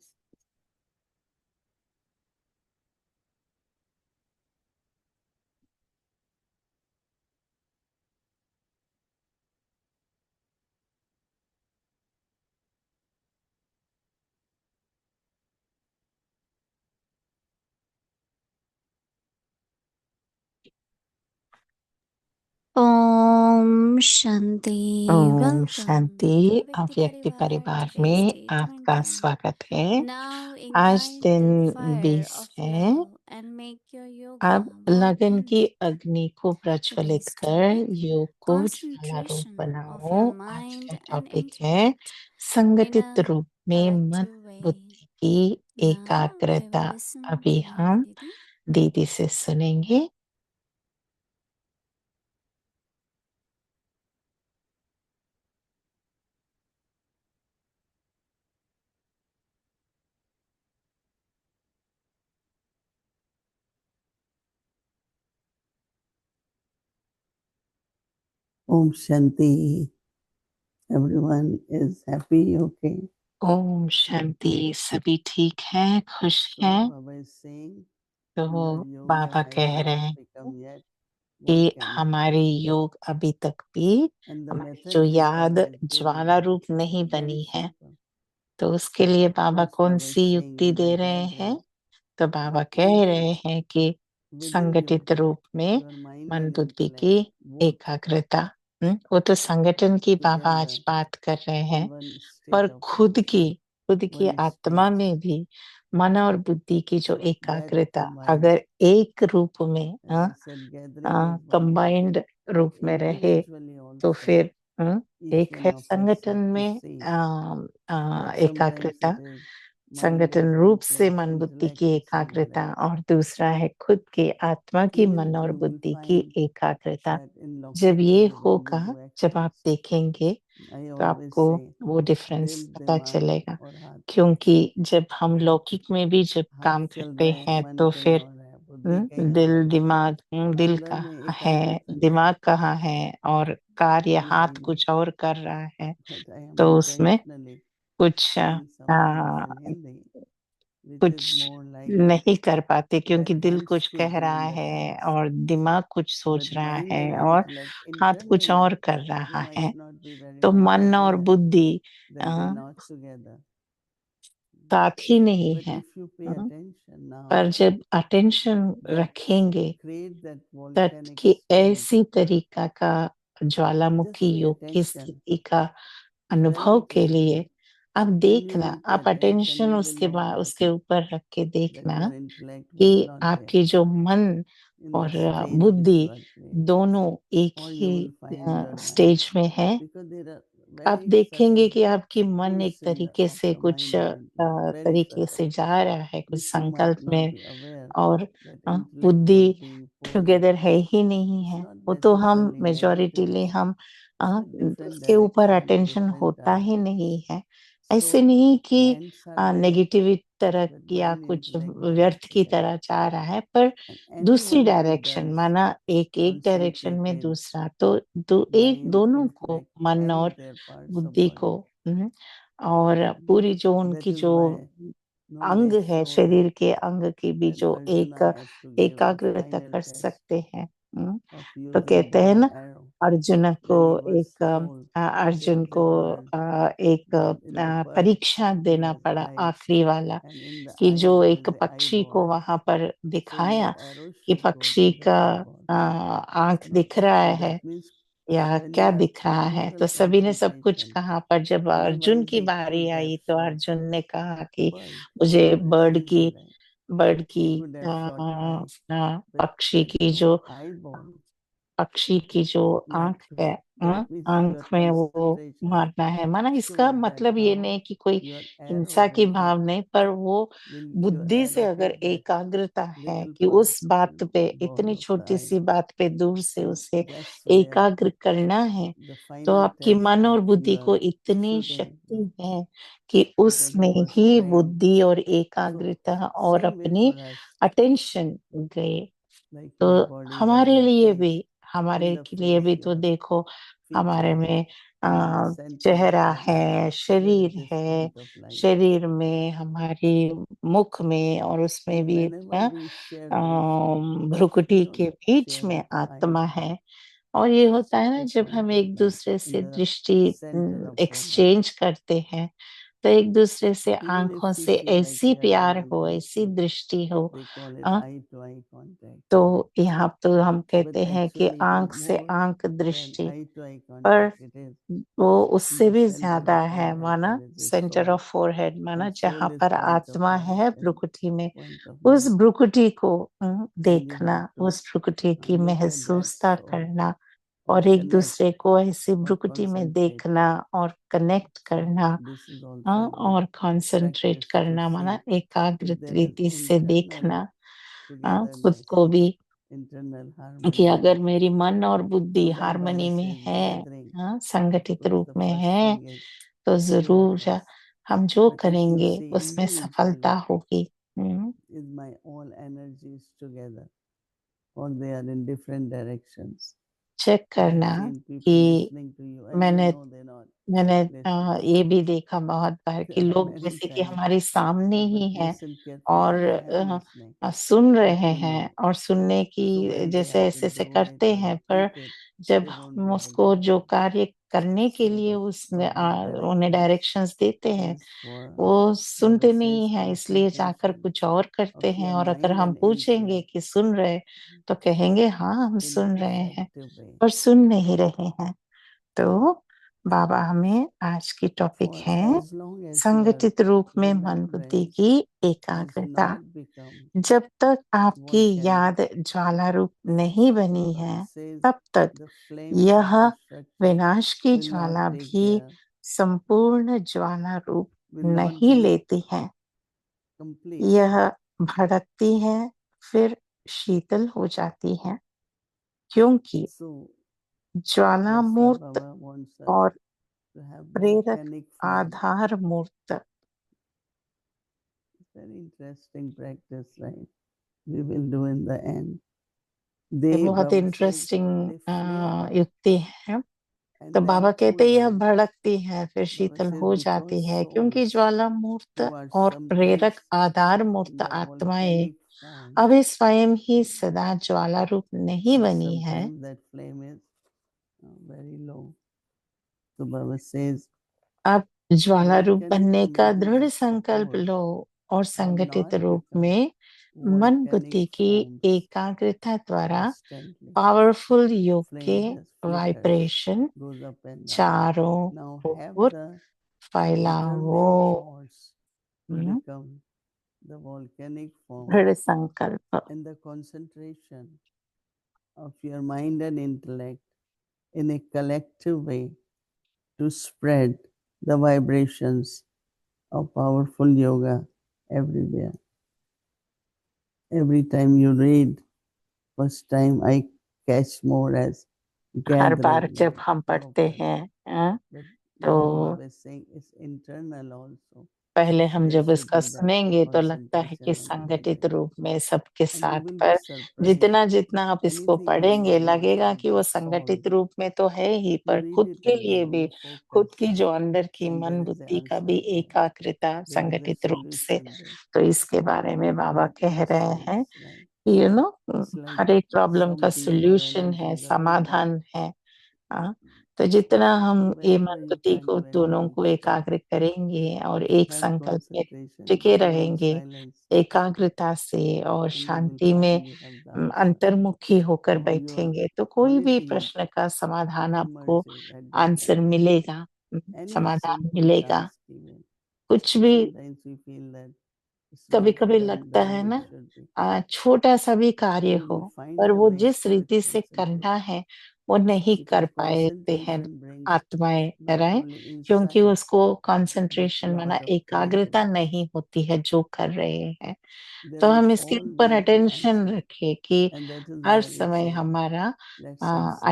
Om Shanti. Om Welcome Shanti. to अव्यक्ति Parivar परिवार Today's में day आपका 20. स्वागत है। Now आज ignite दिन the fire 20 of है। love and make your yoga अब more लगन की dynamic. अग्नि को प्रज्वलित Today's कर topic, योग को ज्वाला रूप concentration of बनाओ। your आज mind का and टॉपिक है intellect संगठित in a रूप में मन collective way. बुद्धि की Now we एकाग्रता। will listen अभी to हम Didi. दीदी से सुनेंगे। Om Shanti. Everyone is happy, okay? Om Shanti. सभी ठीक है, खुश So है। Baba is saying, तो your yoga बाबा has कह रहे not हैं become yet कि volcanic. हमारी योग अभी तक भी And the हमारी method जो which याद Baba is ज्वाला giving रूप नहीं is very बनी है, simple. तो उसके लिए बाबा First कौन Baba is सी saying युक्ति in the दे रहे हैं? gathering तो बाबा that कह रहे even हैं कि within you, संगठित रूप में your mind मन and बुद्धि intellect की work एकाग्रता। वो तो संगठन की बाबा आज together बात कर रहे हैं, in one पर state of खुद की one आत्मा space. में भी मन और बुद्धि की जो So that एकाग्रता combined, अगर एक रूप में as I said, gathering is one, combined but रूप में रहे, individually तो also, फिर each एक one है of us संगठन have to में see that sometimes एकाग्रता, it is mind, संगठन body, रूप से plus मन बुद्धि intellect की is एकाग्रता, synchronize. और दूसरा है खुद की आत्मा की Even मन और you will बुद्धि की find एकाग्रता। that in जब ये Laukika, when we होगा, do जब आप actions, देखेंगे, I तो always आपको say, वो डिफरेंस दिल, पता दिमाग चलेगा। और हाथ, क्योंकि जब हम लौकिक में भी जब हाथ काम चल करते रहा है, हैं, मन तो कहीं फिर और है, बुद्धि कहीं और दिल है, दिमाग, दिल अंदर में कहाँ है, एकाग्रता नहीं दिमाग है. कहाँ है, और कार्य It is हाथ like कुछ और कर रहा है, that I am तो उसमें intentionally कुछ saying some things in Hindi, which is कुछ more like नहीं कर पाते, क्योंकि that दिल helps कुछ to कह do रहा in the है task. और दिमाग कुछ सोच But रहा mind है and और intellect हाथ कुछ internally, और कर they रहा might है। not be very तो much मन और aware बुद्धि that they are not together. साथ ही नहीं But है। if you pay a, attention now, पर जब अटेंशन that रखेंगे, create that तट volcanic की state, ऐसी तरीका का just ज्वालामुखी pay योग की attention, स्थिति का very अनुभव के लिए carefully. आप When you देखना, will pay आप attention, अटेंशन you will उसके know बाद that उसके ऊपर रख के that देखना your intellect was कि not there आपकी जो मन in और the stage which बुद्धि you are creating, दोनों एक or he you will find your mind, stage में है। because there are आप very देखेंगे subtle कि आपकी मन एक pulse in the तरीके of से the कुछ mind and intellect, very तरीके subtle, से जा रहा है, कुछ which you might संकल्प not में, be aware और that intellect was बुद्धि being pulled. टुगेदर है ही नहीं It's है। not वो तो हम necessarily मेजोरिटीली negatively, हम it's with different उसके ऊपर direction, अटेंशन different होता ही targets. नहीं है। ऐसे So नहीं कि hands are there, नेगेटिव तरह but या mind, कुछ intellect goes व्यर्थ की together. तरह जा रहा है, पर And दूसरी anyone who डायरेक्शन, does माना एक एक डायरेक्शन में, concentrated दूसरा तो एक mind, दोनों को, intellect, मन and और their parts of बुद्धि को, body, और पूरी जो that उनकी is जो why अंग nowadays है, so शरीर के अंग की भी that जो एक Arjuna has to give a एकाग्रता final कर test सकते हैं। of तो using कहते bow हैं and ना, arrow. अर्जुन को When he was एक told अर्जुन को that word, एक that in the butt परीक्षा he देना has पड़ा, eyes, आखिरी वाला, and in the कि जो eyes there एक is the पक्षी eyeball. को वहां पर So your दिखाया arrow कि should go पक्षी to the का eyeball. आंख No? दिख रहा So है that means या when क्या you have दिख रहा है, total तो सभी ने सब कुछ concentration, कहा, पर जब अर्जुन otherwise की he बारी could have आई, तो shot अर्जुन ने कहा कि bird. मुझे It's easy, right? Bird He की could have shot kite, but पक्षी that की no जो eyeball. पक्षी की जो आंख है, that means आंख your में वो concentration, मारना है, माना इसका so that मतलब ये how नहीं कि कोई your हिंसा arrow की will भाव hit, नहीं, पर वो your बुद्धि से arrow अगर hit that एकाग्रता है little कि part, उस बात पे, ball इतनी of the छोटी eye. सी बात पे दूर से So उसे that's where एकाग्र करना है, the तो final आपकी test मन और of बुद्धि your को इतनी shooting, शक्ति है कि because उसमें you was ही trained. बुद्धि और So एकाग्रता और same way अपनी for us, अटेंशन गए। like तो your body has हमारे the लिए face, भी, हमारे in the लिए भी face तो your देखो, हमारे features, में and in the center of चेहरा the है, there शरीर is this है, point of light. शरीर में, हमारी मुख में, और उसमें And भी whenever we share drishtī, भ्रुकुटी के बीच share में with the eye, आत्मा है। और ये होता है ना, the जब point हम of एक light दूसरे in से the दृष्टि center of our heart. Exchange करते हैं, तो एक दूसरे से Even if आंखों we से feel like ऐसी we are प्यार doing हो, this, ऐसी दृष्टि हो, they call it uh, eye to eye contact. तो यहाँ तो हम But कहते हैं कि actually it is आंख से more आंख than दृष्टि, eye to eye पर contact. It is वो in उससे the भी center ज्यादा of है, forehead. माना There is a centre soul, of forehead, माना and जहाँ soul is पर point of आत्मा light है and भ्रुकुटी में, point of उस light. भ्रुकुटी को And you देखना, have to उस भ्रुकुटी की look at that महसूसता soul करना, and और एक connect दूसरे को ऐसी or भ्रुकुटी में concentrate. देखना और कनेक्ट करना, This is also हाँ, a good और कंसंट्रेट practice to करना, माना see एकाग्र if there is रीति से internal देखना, हाँ, खुद togetherness, को भी, internal कि harmony. अगर मेरी मन और बुद्धि So then हार्मनी Baba में says है, gathering. हाँ, संगठित First, रूप the में first है, thing is तो do your जरूर best. हम जो But if you करेंगे see उसमें सफलता individually, होगी। is my all energies together, or they are in different directions? Check I have करना seen people कि listening to you, and मैंने you know they're not मैंने listening. ये भी देखा बहुत बार कि लोग Many जैसे कि times, हमारे सामने ही but हैं listen carefully. और I am listening, soon but रहे you हैं, know. और सुनने So की when they जैसे have to ऐसे ऐसे do it करते or हैं, पर repeat it, जब they won't हम be able उसको to जो do it. कार्य करने के So लिए उसमें Baba उन्हें directions डायरेक्शंस देते हैं, is for वो Baba सुनते नहीं says हैं, इसलिए जाकर concentration कुछ और करते of हैं। your और अगर mind हम and पूछेंगे intellect कि सुन रहे, तो कहेंगे हाँ हम in सुन रहे हैं, effective way. पर सुन नहीं रहे हैं। तो बाबा हमें आज की टॉपिक For है as long as your संगठित रूप में मन बुद्धि remembrance की has एकाग्रता। not become जब तक आपकी volcanic, याद ज्वाला रूप नहीं बनी है, Baba says तब तक the flames यह of destruction विनाश की will not ज्वाला take भी care, संपूर्ण ज्वाला रूप will not नहीं be लेती है। complete. यह भड़कती है, फिर शीतल हो जाती है, क्योंकि So ज्वाला that's why मूर्त Baba wants us और to have प्रेरक volcanic flame. आधार मूर्त। Very interesting practice, right? We will do in the end. ये They, बहुत Baba says, interesting they flame युक्ति है। and तो then बाबा कहते cool हैं यह down. भड़कती है, फिर Baba शीतल says हो because जाती है, क्योंकि souls ज्वाला मूर्त who are और प्रेरक submerged आधार in मूर्त the आत्माएं volcanic form, अभी स्वयं ही सदा ज्वाला रूप नहीं and बनी है। sometimes that flame is very low. So Baba says, अब ज्वाला रूप volcanic बनने का दृढ़ energies संकल्प support लो और or संगठित not रूप become में मन volcanic बुद्धि की forms एकाग्रता द्वारा instantly. पावरफुल योग के Flame just flickers, vibration goes up and down. चारों Now have ओर the फैलाओ। determined force to hmm, become the volcanic form, दृढ़ संकल्प। and the concentration of your mind and intellect in a collective way to spread the vibrations of powerful yoga everywhere. Every time you read, first time I catch more as her bar gathering जब हम of पढ़ते us. हैं, But तो now Baba is saying it's internal also. पहले हम There जब should इसका be that सुनेंगे तो लगता है कि concentration and संगठित gathering. रूप में सबके And you साथ, will be पर surprised. जितना जितना आप इसको Anything पढ़ेंगे you लगेगा want कि वो to संगठित solve, रूप में तो है ही, you पर read खुद it के and लिए then भी, you खुद focus, की जो अंदर की then मन there is the बुद्धि का answer भी there. एकाग्रता There is a संगठित रूप से। solution there. तो इसके बारे में बाबा That कह makes रहे हैं sense, right? कि It's like हर एक प्रॉब्लम का some people सॉल्यूशन है, energies are different. समाधान है। हाँ, तो जितना हम So ये whenever मन you बुद्धि find को दोनों very को difficult एकाग्र करेंगे और to एक have संकल्प में concentration, टिके be in रहेंगे silence, एकाग्रता से और and you will शांति में find you have the answer. अंतर्मुखी होकर Or your बैठेंगे, तो कोई only भी thing प्रश्न का समाधान आपको emerges at that answer time. मिलेगा, Any समाधान simple मिलेगा। task even. कुछ भी Sometimes we feel that कभी कभी लगता है ना छोटा सा भी कार्य हो पर वो जिस रीति से करना है वो नहीं कर पाते हैं आत्माएं, राइट? क्योंकि उसको कंसंट्रेशन माना एकाग्रता नहीं होती है जो कर रहे हैं। तो हम इसके ऊपर अटेंशन रखें कि हर समय हमारा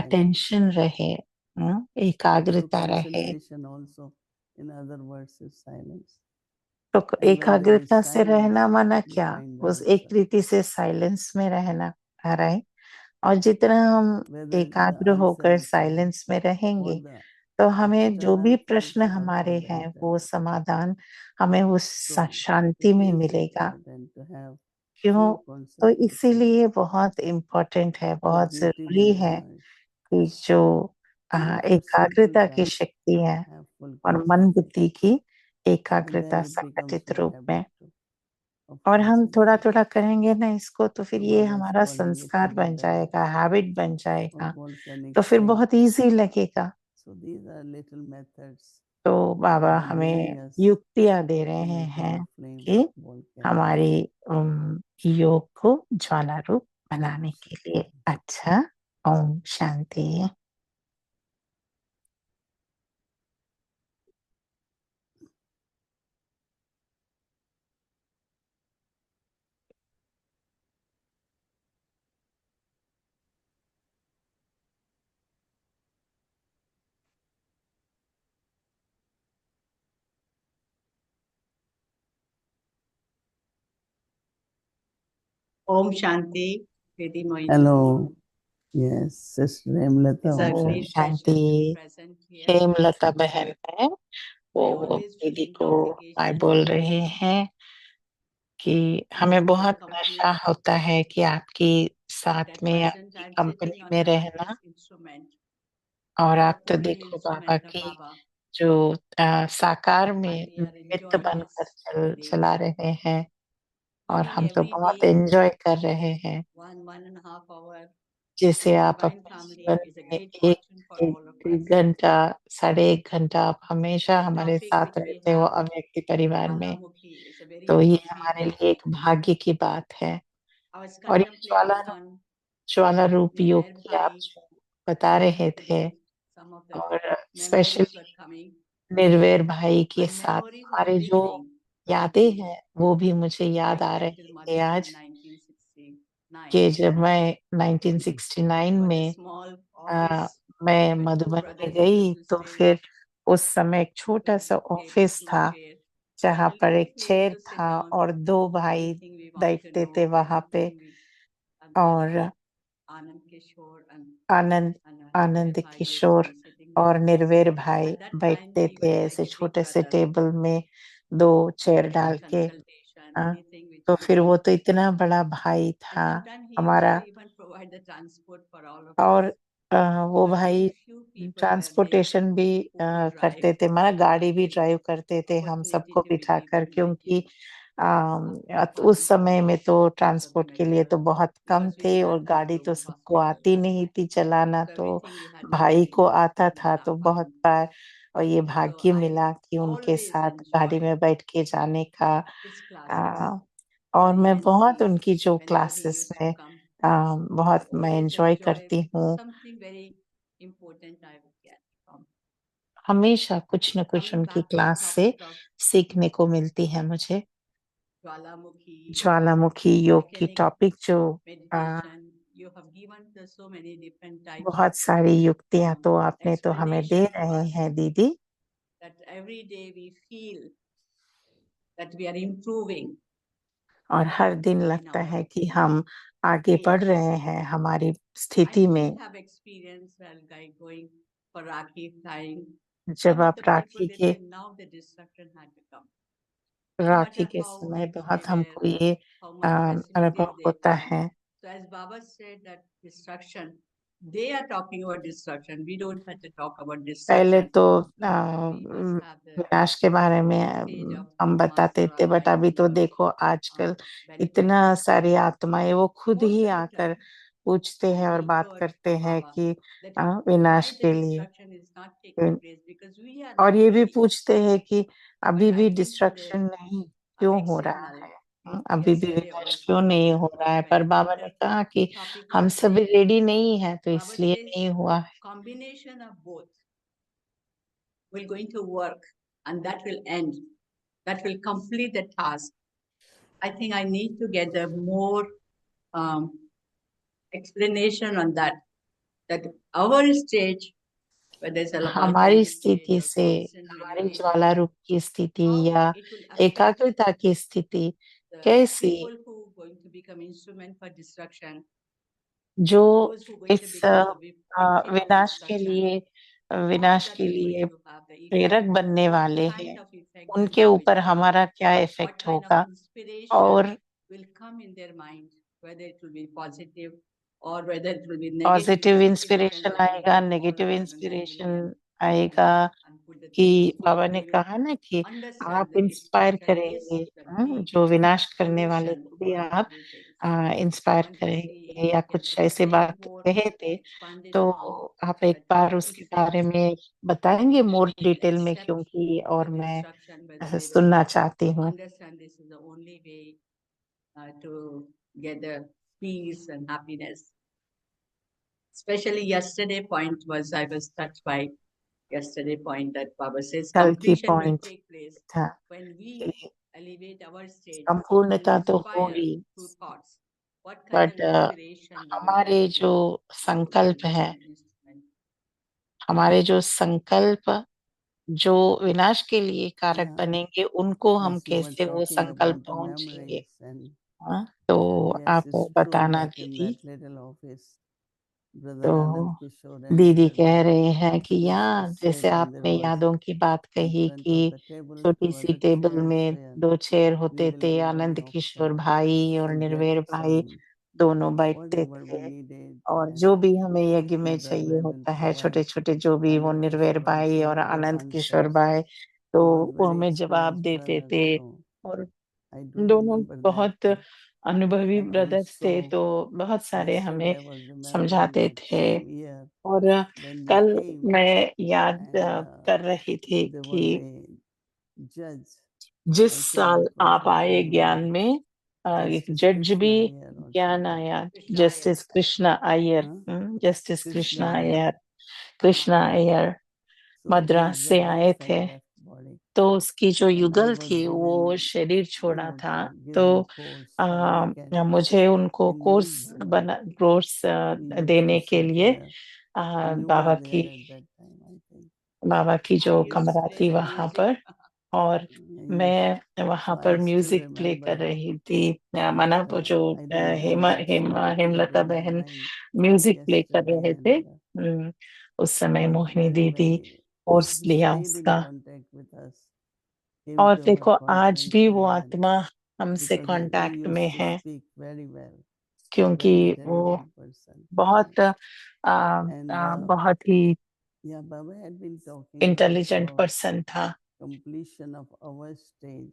अटेंशन रहे, एकाग्रता रहे। तो एकाग्रता से रहना माना क्या? उस एक रीति से साइलेंस में रहना, राइट? और जितना हम एकाग्र होकर साइलेंस में रहेंगे तो हमें जो भी प्रश्न हमारे हैं वो समाधान हमें उस शांति में मिलेगा। क्यों? तो इसीलिए बहुत इम्पोर्टेंट है, बहुत जरूरी है कि जो एकाग्रता की शक्ति है और मन बुद्धि की एकाग्रता संगठित रूप में, और हम थोड़ा थोड़ा करेंगे ना इसको तो फिर ये हमारा संस्कार बन जाएगा, हैबिट बन जाएगा, तो फिर बहुत इजी लगेगा। तो बाबा हमें युक्तियां दे रहे हैं कि हमारी योग को ज्वाला रूप बनाने के लिए। अच्छा, Om Shanti. Om Shanti, Lady Moini. Hello. Yes, Sister Hemlata. It's a Om great Shanti. pleasure to be present here. Hemlata बहन है, वो I always feel दीदी को मैं intoxication बोल रहे हैं कि हमें बहुत company नशा होता है कि आपकी साथ that में, present आपकी I'm कंपनी sitting on में my रहना। highest instrument, और the आप तो portable देखो बाबा instrument of की Baba, जो साकार में and we are निमित्त enjoying बनकर this today. चला रहे हैं I और think हम तो every बहुत day, एंजॉय कर रहे हैं। 1.5 hour जैसे with आप Divine अपने Family जीवन is a में great एक fortune for all of एक us. घंटा, 1.5 घंटा आप हमेशा The हमारे topic साथ which we रहते हो have, अव्यक्ति परिवार में, Jwalamukhi, is a very तो ये appropriate हमारे लिए topic. एक भाग्य की बात है। I was और ये contemplating on ज्वाला रूप योग Nirvair की आप Bhai, जो बता रहे थे, today some of the और memories स्पेशली were coming. निर्वैर भाई के And साथ memories of हमारे जो living यादें हैं वो भी मुझे याद आ back रहे till थे Madhuban आज, 1969. कि जब मैं 1969 It was a में small आ, office मैं where two मधुबन में brothers गई used to तो stay फिर उस समय एक छोटा with सा two tables, ऑफिस two था chairs. जहाँ Little पर tiny एक place चेयर to sit था down, और 2 भाई anything we want to बैठते know, थे वहां पे। anything we and और Anand Kishore and Anand Anand Nirvair Bhai used to Kishore be sitting और there. निर्वैर भाई At that time, बैठते we थे were like ऐसे a big छोटे से brother. टेबल में 2 चेयर Any डाल के। consultation, हाँ, anything which तो we फिर वो need. तो इतना बड़ा भाई And था sometimes he used हमारा। to even provide the transport for all of और us. वो Because भाई very few people were there transportation भी who could drive करते थे, माना गाड़ी भी the ड्राइव करते थे हम opportunity सबको to be बिठाकर, given by क्योंकि him of उस समय में तो consultation ट्रांसपोर्ट of के the लिए तो matter बहुत कम because we थे didn't और have that गाड़ी तो global सबको hospital आती that नहीं time. थी चलाना, So तो everything we had to भाई carry को आता in the था तो बहुत sampan. बार। और ये So भाग्य I मिला कि उनके always साथ गाड़ी enjoy में बैठ के जाने का। his classes. आ, और You मैं can बहुत see उनकी जो whenever he classes used to में come, बहुत मैं always एंजॉय enjoy करती हूँ। something very important I would get from. हमेशा कुछ न कुछ Coming उनकी back to the क्लास से topic of सीखने को मिलती है मुझे। Jwalamukhi, ज्वालामुखी योग की mechanic टॉपिक जो meditation, you have given us so many different types of बहुत सारी युक्तियां तो आपने तो हमें दे explanation to रहे us हैं दीदी, that every day we feel that we are improving और हर दिन लगता है कि हम आगे बढ़ रहे हैं हमारी I स्थिति still में। have experience while going for Rakhi flying. जब Some of आप the people राखी they के say now the destruction had to come. No rakhi matter के how समय rich बहुत they were, हमको ये how much facilities अनुभव they होता had. है। So as Baba said that destruction, they are talking about destruction. We don't have to talk about पहले destruction. तो We must have the विनाश के बारे में stage of हम बताते master थे, बट अभी तो enlightenment देखो आजकल benefit. इतना सारी आत्माएं वो खुद ही Most of the आकर time, पूछते हैं और we बात heard करते from हैं Baba कि that विनाश why the के लिए। destruction is not taking place because we are और not ये भी ready. पूछते हैं कि अभी But I भी think in the डिस्ट्रक्शन नहीं क्यों हो रहा external, है। अभी भी Yesterday विनाश also क्यों नहीं हो we रहा है? पर went बाबा through ने कहा the कि topic हम was सभी faith. रेडी नहीं है, तो Baba इसलिए says नहीं हुआ है। combination of both will going to work, and that will end. That will complete the task. I think I need to get a more explanation on that. That our stage, whether it's a हमारी alternative stage स्थिति or से, constant हमारी meditation, ज्वाला रूप की स्थिति how या it will affect एकाग्रता की स्थिति the कैसी, people who are going to become instrument for destruction, जो those who are going to इस become the victim of विनाश के destruction, लिए how विनाश that के will going लिए to have the प्रेरक effect, बनने what वाले kind हैं, of effect they उनके are going ऊपर to have, हमारा क्या what इफेक्ट kind of होगा, inspiration और will come in their mind, whether it will be positive or whether it will be negative. Positive It depends inspiration upon आएगा, all negative our inspiration non-belief आएगा। and put the कि things. बाबा ने They will कहा ना कि understand आप that inspire destruction is करेंगे, the big जो विनाश करने वाले solution को भी for आप everything. इंस्पायर Want to करेंगे, see या a कुछ ऐसे little बात more कहे थे, expanded तो form आप एक that बार what उसके effect बारे में बताएंगे मोर people डिटेल में, accept क्योंकि the और मैं destruction, whether they will सुनना चाहती हूँ। understand this is the only way to get the peace and happiness. Especially yesterday point was, I was touched by yesterday point that Baba says कल की completion will point take place था when we कि elevate our stage and संपूर्णता तो inspire होगी, through thoughts. What kind of but inspiration we will हमारे going to जो give to संकल्प become है, an instrument. हमारे जो संकल्प जो विनाश के लिए कारक Yeah, बनेंगे, उनको हम as you were कैसे वो talking संकल्प about the पहुंचेंगे। memories, and हाँ, तो yes, आप it's true बताना that in दीदी। that little office, Brother तो Anand Kishore and दीदी Brother कह रहे हैं कि Krishna यहाँ said जैसे when there आपने was यादों की बात in कही front of कि the table छोटी there was सी a टेबल chair में where 2 चेयर we होते will थे, give an Anand Kishore option भाई और to get निर्भय भाई some दोनों बैठते whatever we थे, needed, और and जो भी हमें यज्ञ में Brother चाहिए Rai will होता है, provide. छोटे छोटे जो भी, वो Anand निर्भय Kishore भाई also और gave आनंद किशोर answers. भाई, तो He was वो very हमें जवाब experienced देते brother, थे, so और I do दोनों remember that. बहुत अनुभवी I ब्रदर्स थे, also तो बहुत सारे हमें yesterday I was remembering समझाते that थे। same year और when we कल came, मैं याद and कर रही थी there was कि a judge. जिस I think साल it was आप his आए name ज्ञान was में, एक Justice जज भी Krishna Iyer or ज्ञान something. आया, Krishna justice Krishna Iyer, Huh? Justice Krishna Krishna Iyer. Iyer, Krishna Yes. Iyer So Madras his से आए wife had थे, left body, तो उसकी जो and I युगल was थी वो given, शरीर छोड़ा था, to give तो him course for weekend मुझे उनको in Virisbhala. Course We used देने to के sit लिए there, and you were Baba there की at that time, I think. बाबा की I जो used to कमरा play थी the वहां music. पर, और Yes. मैं वहां So पर I still म्यूजिक प्ले कर remember. रही थी। मना वो So जो I don't know, that story came Hemlata in my बहन mind म्यूजिक प्ले कर yesterday, रहे थे। and उस समय was मोहिनी very, दीदी very, कोर्स he लिया stayed in उसका, contact with us, came और to our देखो आज भी वो conferences, and आत्मा हमसे because he कांटेक्ट में used to है, speak very well, क्योंकि very वो intelligent person. बहुत And बहुत ही yeah, Baba had been talking about intelligent our person था। completion of our stage,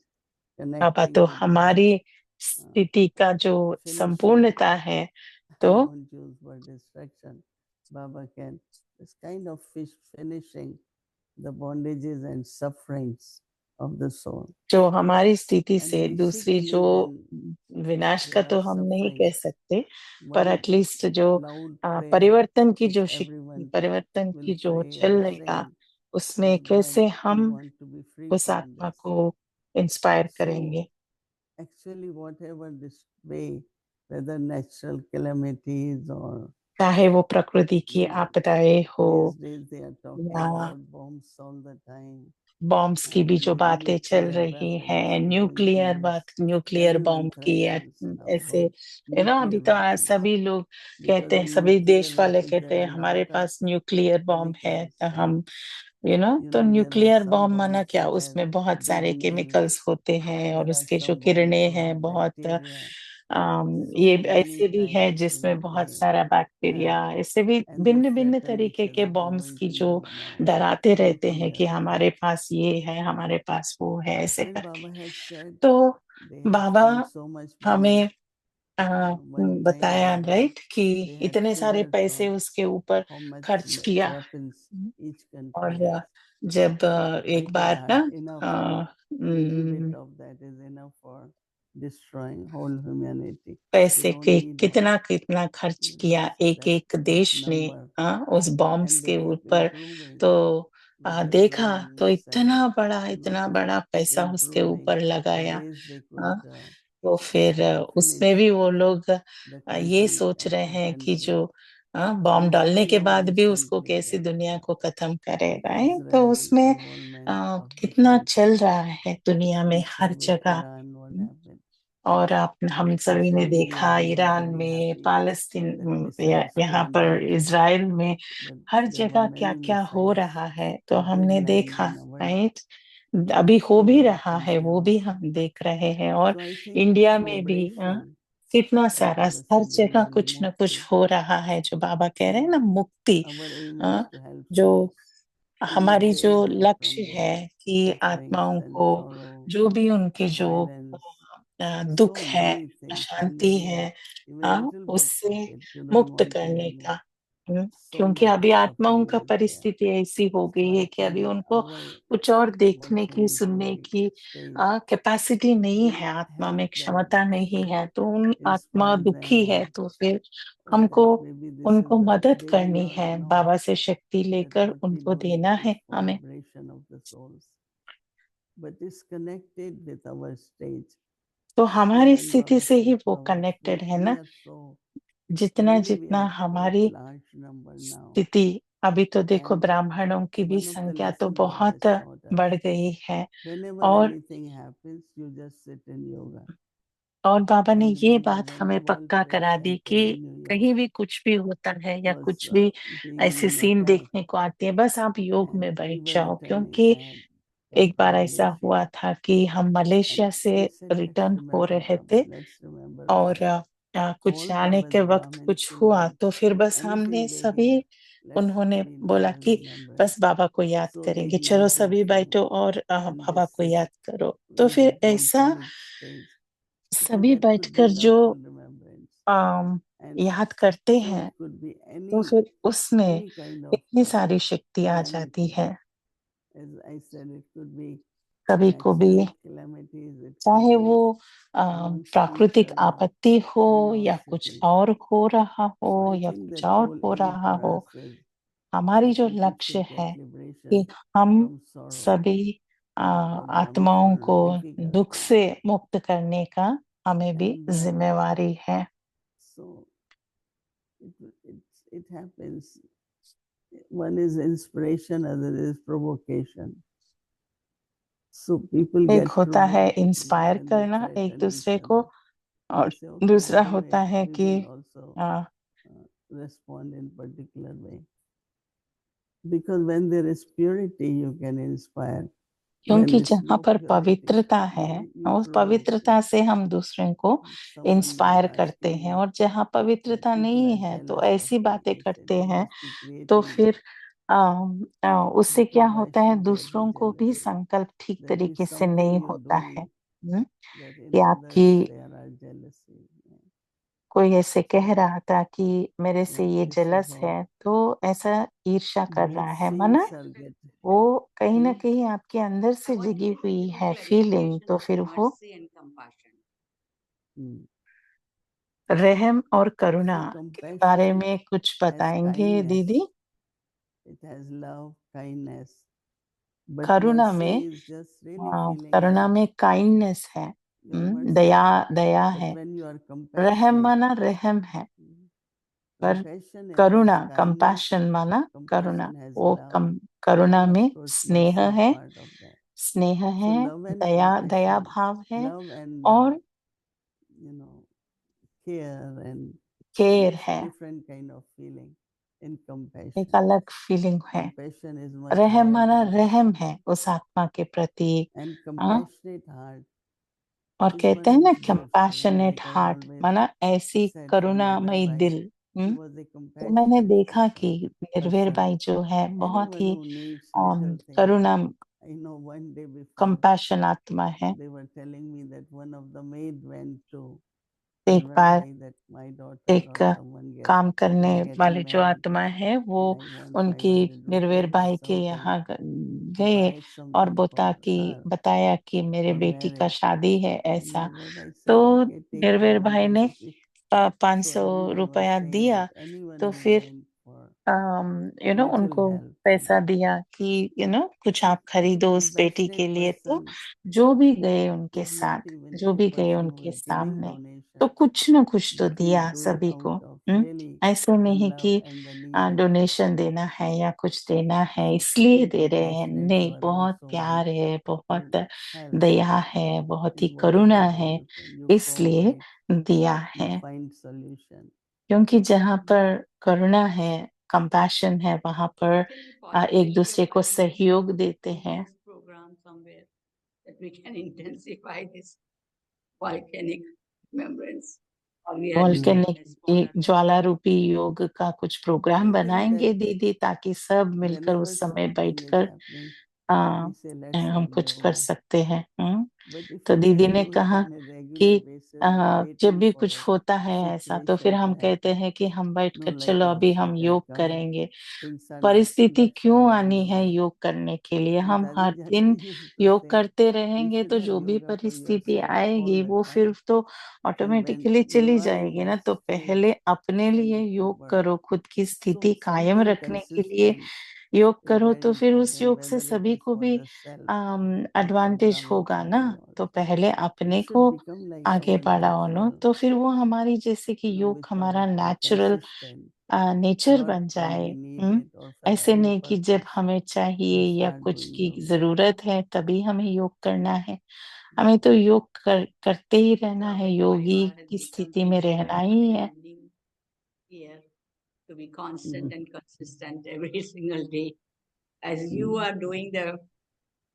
पापा connecting तो with the हमारी uh, स्थिति का जो finishing. संपूर्णता है, I तो don't use word distraction. Baba can. It's kind of finishing the bondages and sufferings of the soul. जो हमारी स्थिति And से दूसरी जो basically, विनाश when का there तो are हम नहीं कह sufferings, सकते, पर one एटलीस्ट जो loud prayer परिवर्तन की which जो everyone परिवर्तन will की जो pray चल and रहेगा, say उसमें is that कैसे we हम want to be free उस from आत्मा this. को इंस्पायर So करेंगे। actually, whatever this way, whether natural calamities or चाहे वो प्रकृति की आपदाएं हो, these days they are talking या about bombs all the time, bombs की भी जो and बातें चल nuclear रही weapons, हैं, which will nuclear produce nuclear terrible bomb की, fractions in our ऐसे world. अभी Nuclear तो weapons, सभी लोग because कहते हैं, in सभी nuclear देश वाले weapons कहते there हैं are a हमारे lot of pass nuclear bomb है, chemicals, तो and हम तो there are nuclear some bomb माना bombs क्या, that उसमें बहुत do सारे inhale. केमिकल्स होते हैं, और There are उसके जो some bombs किरणें full हैं of बहुत bacteria. ये So many ऐसे भी है types, जिसमें बहुत they सारा have, बैक्टीरिया, ऐसे भी and they भिन्न भिन्न threaten each तरीके के other. We are bombs going की to जो use now डराते रहते हैं nuclear. कि हमारे पास ये है, हमारे पास वो है, ऐसे Then करके। Baba had said तो they had Baba spent so much money. हमें One time बताया, राइट, कि they had इतने सारे figures पैसे of उसके ऊपर how much खर्च किया। weapons each country और has. जब I एक think बार ना enough, little bit of that is enough for destroying whole humanity. पैसे We के don't need कितना कितना खर्च किया एक एक that देश ने number. उस बॉम्ब्स And के they keep ऊपर। improving तो with the देखा drone तो missiles, इतना बड़ा पैसा उसके improving ऊपर the लगाया। ways they could तो फिर उसमें finish भी वो लोग the ये country सोच रहे हैं कि country. जो बॉम्ब डालने के Still बाद no भी उसको recently कैसे दुनिया को खत्म करेगा है। तो Israel उसमें involvement of कितना different चल रहा है दुनिया में countries हर with जगह। Iran, what happened. और हम सभी ने Especially we देखा are not ईरान very में, happy पालस्तीन that missiles यहाँ couldn't पर reach us. इज़राइल में, But हर there were जगह क्या many क्या हो missiles रहा है तो that हमने did land देखा, in our राइट। अभी हो भी रहा है, वो भी country हम also. देख रहे हैं। और So I think इंडिया में भी vibration कितना of सारा our हर city जगह is कुछ न कुछ mukti. हो रहा है। जो बाबा कह रहे हैं ना, मुक्ति। Our aim हाँ, is to help जो souls to be हमारी जो away लक्ष्य from है their कि sufferings आत्माओं and को sorrow, जो भी उनके जो violence, दुख so है, many things. When अशांति they do है, even little bit उससे of it, you don't मुक्त want to करने live. का। So क्योंकि much अभी आत्माओं suffering का is there. परिस्थिति ऐसी हो So गई है I कि अभी think उनको our कुछ और देखने की, working सुनने today की stage कैपेसिटी नहीं will है, आत्मा में help them, क्षमता नहीं है। तो उन आत्मा inspire दुखी them, है, तो फिर or हमको that maybe this is उनको the मदद they करनी may not है, know बाबा से शक्ति that लेकर what we उनको do देना is है for हमें। liberation of the souls, but is connected with our stage. तो So हमारी when स्थिति Baba से ही said वो flowers, कनेक्टेड है we ना। are so जितना really we जितना are very हमारी large number now, स्थिति, अभी तो देखो and ब्राह्मणों की भी one of the संख्या तो lesson Baba बहुत has taught us, बढ़ गई है। whenever और anything happens, you just sit in yoga. बाबा ने And ये remember बात when हमें the World पक्का Trade करा दी Center कि in New York कहीं भी कुछ भी होता है या was कुछ भी being ऐसे सीन attacked, देखने को आती है, बस आप योग and में we बैठ were जाओ। returning, क्योंकि I had come एक from बार ऐसा Malaysia, हुआ था कि हम मलेशिया and से we said, let's रिटर्न हो remember रहे Baba, थे let's remember और Baba. कुछ All आने Baba's के वक्त Brahmin कुछ हुआ children, तो फिर बस हमने anything they सभी, hear, let's उन्होंने be in बोला their कि remembrance. बस बाबा को याद So they करेंगे, चलो love their सभी food, बैठो और and बाबा they को sit याद करो। तो in फिर that ऐसा volcanic stage. So सभी that could be बैठकर जो loveful remembrance. And याद करते so हैं, it could be तो फिर उसमें any kind of इतनी सारी शक्ति आ जाती calamity. है। As I said, it could be कभी को भी, natural calamities, it could चाहे be वो प्राकृतिक non-spiritual आपत्ति हो या कुछ animosity. और हो रहा हो So I या think कुछ that और whole हो aim रहा for हो, us is हमारी that जो people लक्ष्य should है get कि liberation हम from sorrow, सभी from आत्माओं wonderful को दुख difficulty. से मुक्त करने का हमें भी And जिम्मेवारी है। so it happens. One is inspiration, other is provocation. So people एक get होता है provoked इंस्पायर when they करना एक threaten दूसरे each को, other. They और say, okay, दूसरा do होता it. है We कि will also respond in particular way. Because when there is purity, you can inspire. क्योंकि When it's जहाँ no पर purity, पवित्रता है, you उस provoke पवित्रता it. से हम दूसरों को Someone is इंस्पायर करते asking हैं। me और जहाँ that पवित्रता people नहीं are है तो jealous of ऐसी me. बातें I said, करते you हैं, must be तो creating फिर उससे क्या because why होता है, should they be दूसरों को भी jealous? संकल्प ठीक That तरीके is से something नहीं you're होता है। doing that in कि others आपकी, there are jealousy. कोई ऐसे कह So, रहा था कि मेरे से ये it's जलस about है, तो ऐसा ईर्ष्या कर both रहा है, saints माना are getting वो कहीं ना Hmm? कहीं आपके अंदर से I want जगी to do हुई little है फीलिंग, clarification तो of फिर वो mercy and compassion. रहम और करुणा So के बारे compassion में कुछ has बताएंगे kindness, दीदी? it has love, kindness. But Karuna mercy में is just really feeling Karuna love. में काइंडनेस है, You're Daya merciful. Daya But है। when you are रहम compassionate, माना रहम है, पर compassion has Karuna, kindness, compassion माना करुणा, compassion has वो love, करुणा and of में course स्नेह mercy is है, part of that. स्नेह So है, love and Daya Daya compassion, भाव है, love and और care and केयर it's है, different kind of feeling in एक compassion. अलग फीलिंग है। Compassion is much रहम higher माना than that. रहम है उस आत्मा के प्रति, And compassionate heart और is कहते one हैं ना which gives, compassionate like I heart, always माना ऐसी said for करुणामयी Nirvai, दिल। he was a तो मैंने compassionate देखा कि निर्भय person. बाई जो है बहुत Anyone he who needs little things. Karuna, I know one day before compassion आत्मा है। they were telling me that one of the maid went to एक बार convey that my daughter एक or someone काम करने they're getting वाले जो married आत्मा है वो and I want उनकी 500 निर्वेर rupees or भाई के something यहाँ to गए buy और something for her बताया कि मेरे for बेटी का marriage. शादी है And ऐसा। what I said, तो okay, take निर्वेर भाई 500 ने rupees. 500 So everyone was रुपया saying दिया। that anyone तो who फिर went for उनको little help, पैसा दिया कि कुछ आप खरीदो उस बेटी के compassionate लिए। तो person जो भी गए उनके is not साथ, even जो the भी गए person who उनके is giving सामने, donation, तो कुछ न कुछ तो but he दिया do it सभी को। out of really ऐसे the नहीं love कि and the need of donation देना है या कुछ देना है इसलिए few दे रहे हैं, compassionate नहीं, who are बहुत also प्यार want है, to बहुत help दया है, बहुत ही in करुणा whatever way है, you इसलिए provide, दिया you है। find solution. क्योंकि जहाँ पर करुणा है, कंपैशन है, वहां पर Any एक possibility दूसरे of को having सहयोग देते हैं। this program somewhere that we can intensify this volcanic remembrance, or we are doing volcanic in a smaller way. ज्वाला रूपी योग का कुछ प्रोग्राम I think बनाएंगे that दीदी, ताकि सब मिलकर whenever उस समय something is बैठकर happening, uh, we say let's हम have कुछ कर yoga. सकते हैं। But if तो we दीदी can ने do it कहा on a regular कि basis than जब waiting भी for कुछ a होता है ऐसा, तो फिर situation to हम कहते happen, हैं कि हम no, बैठकर like चलो अभी हम Yashika योग come, करेंगे। things are not, परिस्थिति let's क्यों have आनी है yoga. योग करने के लिए? And हम हर Daदी दिन Janki used to योग say, करते you रहेंगे should तो have जो भी yoga for परिस्थिति yourself all आएगी the वो फिर time. तो And when ऑटोमेटिकली you चली are in जाएगी that ना। तो state, पहले अपने then लिए you can योग work. करो, खुद की So स्थिति कायम something रखने के लिए consistent योग is करो, very तो फिर उस important, योग से whether it सभी is को for भी the self or for advantage होगा ना। brahmachari तो also. पहले It अपने को should become like आगे our बढ़ाओ नो, natural, तो फिर वो हमारी जैसे कि योग with हमारा powerful, natural consistent, nature not बन when जाए। we need it or for ऐसे any नहीं कि जब purpose हमें चाहिए we या start कुछ doing की yoga. जरूरत है तभी हमें योग करना है। हमें तो योग करते ही रहना Our है, योगी yoga has की become स्थिति में fixed रहना ही है। ending here to be constant and consistent every single day, as you are doing the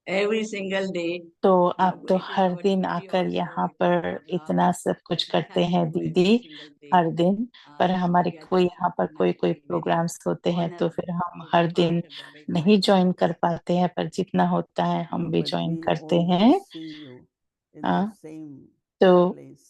every single day. तो आप तो It is हर our दिन duty आकर also यहाँ with पर our इतना सब कुछ to करते help हैं you दीदी, every single day. हर दिन। पर हमारे कोई Together यहाँ पर in a कोई very प्रोग्राम्स होते हैं तो honor फिर हम to be हर part दिन of the नहीं Vaikuntha ज्वाइन कर Express. पाते हैं, पर जितना होता है हम No, भी but ज्वाइन we करते हैं। always see you in the हाँ, same तो place.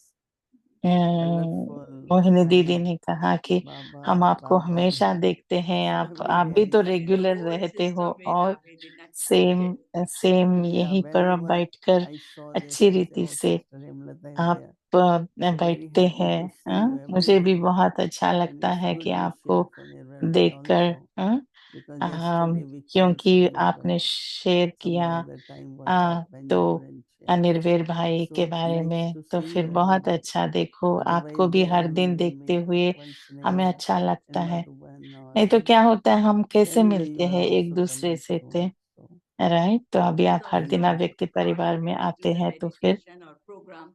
मोहिनी दीदी ने कहा कि Baba, हम आपको Baba हमेशा देखते हैं, every आप day भी I तो see you. रेगुलर Whole रहते हो system we और have it in a same same But yeah, यहीं पर whenever बैठकर I saw this, अच्छी I say, रीति oh, से Sister Hemlata is आप there. So very बैठते happy हैं। to see you every मुझे भी day. बहुत अच्छा And लगता it's है good कि you आपको share from your birthday देखकर। also. Because yesterday we क्योंकि canceled yoga. आपने शेयर Some किया other time was happened, तो you couldn't share. निर्वेर भाई So के it's बारे nice में, to तो see फिर you every बहुत day. अच्छा। देखो, आपको Otherwise भी they हर दिन always देखते meet हुए once in a हमें year अच्छा लगता in है। Madhuban or नहीं तो क्या होता है, हम कैसे anyway मिलते you are हैं एक also दूसरे coming से soon. So right? तो अभी आप It's हर दिन also व्यक्ति परिवार में to आते the हैं, तो फिर dedication or program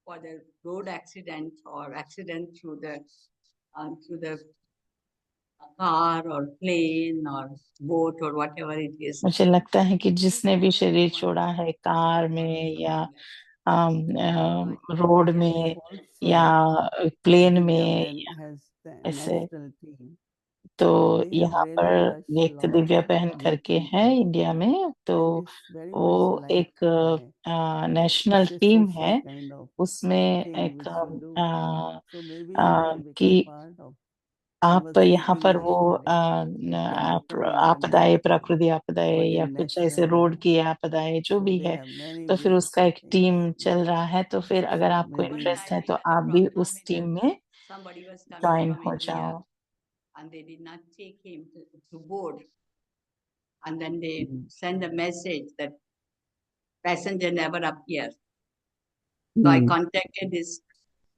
for the road accident or accident through the car or plane or boat or whatever it is. मुझे लगता है कि जिसने भी Very शरीर छोड़ा wonderful. है कार God में is या something रोड like में या also प्लेन Divya में, Ben has the ऐसे। national team. तो And they have यहाँ really touched पर a एक lot दिव्या of बहन young करके है people. इंडिया में, तो And it's very much वो like एक national it's a team social है। kind of उसमें thing एक which you do. So maybe you can कि become part of. I आप was यहाँ thinking पर वो yesterday that can become आपदाएं, international प्राकृतिक आपदाएं for the या कुछ ऐसे रोड national. की आपदाएं जो So भी they है, have many तो फिर उसका beautiful एक things. टीम चल रहा है। तो फिर अगर So आपको maybe इंटरेस्ट है night तो in the आप भी program उस is टीम that में somebody was coming join from हो India जाओ। and they did not take him to board. And then they send a message that passenger never appear. So I contacted this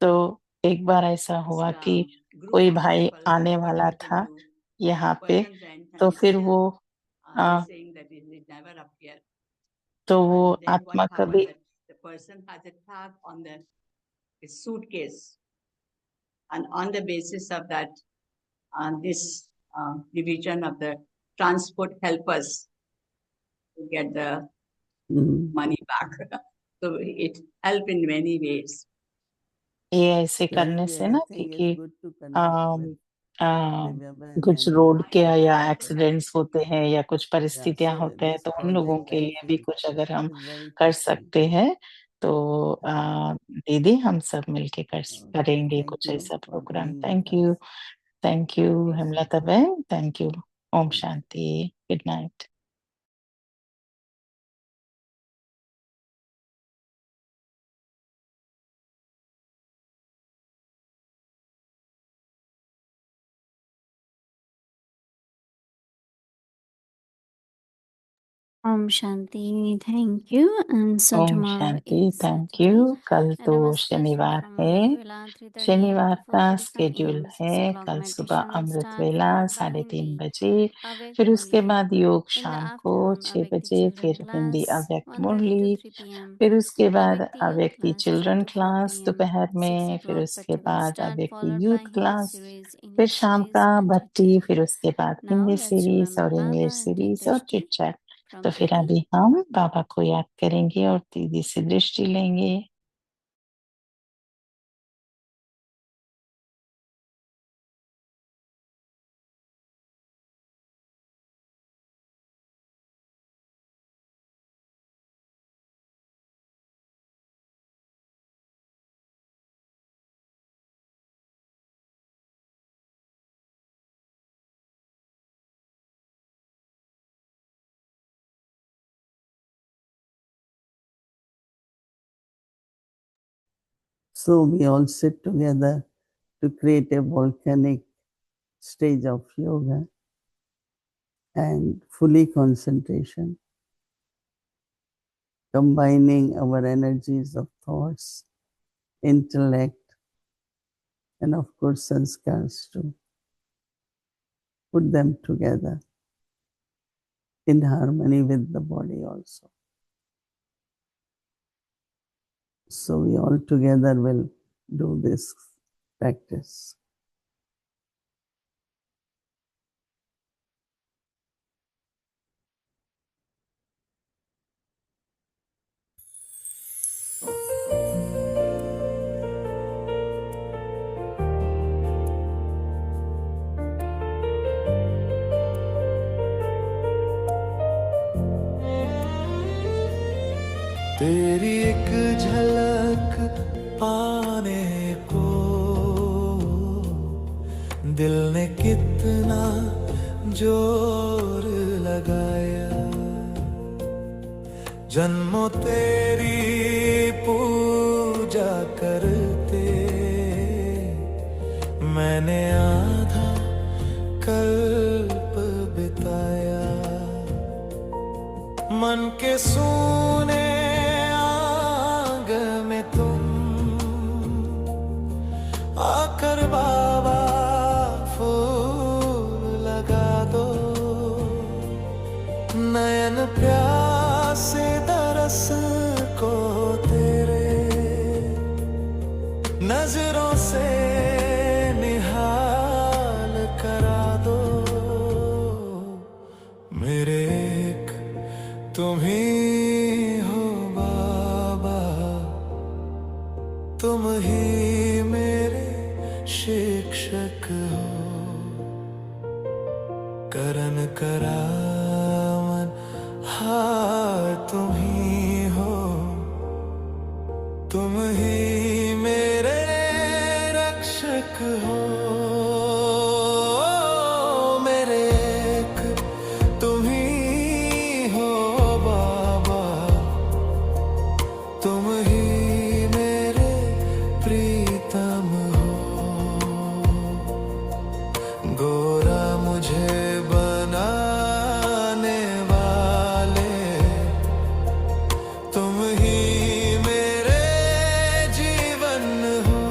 तो एक बार ऐसा हुआ कि group कोई of भाई people आने who got वाला put था into यहाँ पे, person went and तो फिर still वो they're uh, saying that it never appear. तो वो But then what आत्मा happened कभी that the person has a tag on his suitcase, and on the basis of that, this division of the transport help us to get the money back. So it help in many ways. ये ऐसे So करने anyway, से I ना think it's कि good to connect with आम, आ, Divya Ben कुछ and road के other या people. एक्सीडेंट्स होते हैं या कुछ Yeah, परिस्थितियां so होते हैं, this तो उन लोगों project के I लिए भी think कुछ अगर हम is very कर touching. सकते हैं तो दीदी हम सब मिलके करेंगे Thank कुछ you ऐसा for प्रोग्राम। being with thank you Yes. Hemlata बहन, थैंक यू। ओम शांति, good night. Om Shanti, thank you. And so ओम tomorrow शांति, is थैंक Saturday. यू। कल तो Namaste शनिवार from है, Amrit Vela 3:30 शनिवार to का 4:45 स्केड्यूल AM. 6 है। o'clock कल सुबह meditation will अमृत start वेला followed by 3:30 Hindi. बजे, Avyakt फिर उसके Murli. बाद योग In the शाम को afternoon, 6 Avyakti बजे, Children फिर हिंदी class अव्यक्त 1:30 to मुरली, 3 PM. फिर उसके बाद Avyakti Youth अव्यक्ति class 2 children to 4 class PM. दोपहर 6 में, फिर o'clock उसके Bhakti will बाद start अव्यक्ति followed by youth Hindi class, series, फिर English शाम series का and chit भट्टी, chat. फिर उसके बाद Now Hindi let's series remember और Baba English and take series और drishti चिट चैट। from तो फिर Didi. अभी हम बाबा को याद करेंगे और दीदी से दृष्टि लेंगे। So we all sit together to create a volcanic stage of yoga and fully concentration, combining our energies of thoughts, intellect, and of course sanskars too. Put them together in harmony with the body also. So we all together will do this practice. तेरी एक झलक पाने को दिल ने कितना जोर लगाया, जन्मों तेरी पूजा करते मैंने आधा कल्प बिताया। मन के सूने आग में तुम आकर बाबा फूल लगा दो, नयन प्यासे दरस को तेरे नजरों से निहाल करा दो। मेरे एक तुम ही हो बाबा, तुम ही मेरे शिक्षक हो, करन करावन हाँ तुम ही हो, तुम ही मेरे रक्षक हो। मेरे एक तुम ही हो बाबा, तुम ही मेरे प्रीतम हो। गोरा मुझे बनाने वाले तुम ही मेरे जीवन हो।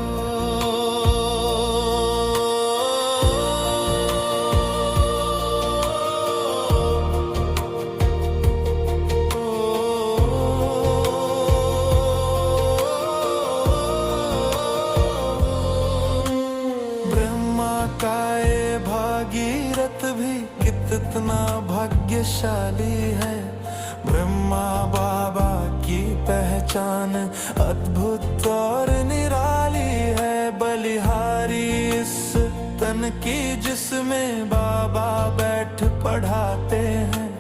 ब्रह्मा का ये भागीरथ भी कितना भाग्यशाली है। ब्रह्मा बाबा की पहचान अद्भुत और निराली है। बलिहारी इस तन की जिसमें बाबा बैठ पढ़ाते हैं,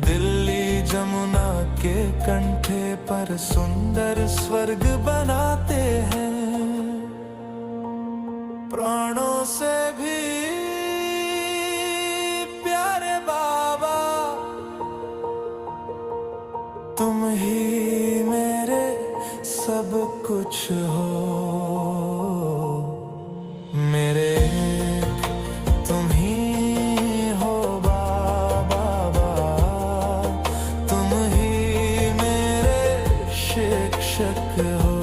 दिल्ली जमुना के कंठे पर सुंदर स्वर्ग बनाते हैं। प्राणों से भी प्यारे बाबा, तुम ही मेरे सब कुछ हो। मेरे तुम ही हो बाबा, तुम ही मेरे शिक्षक हो।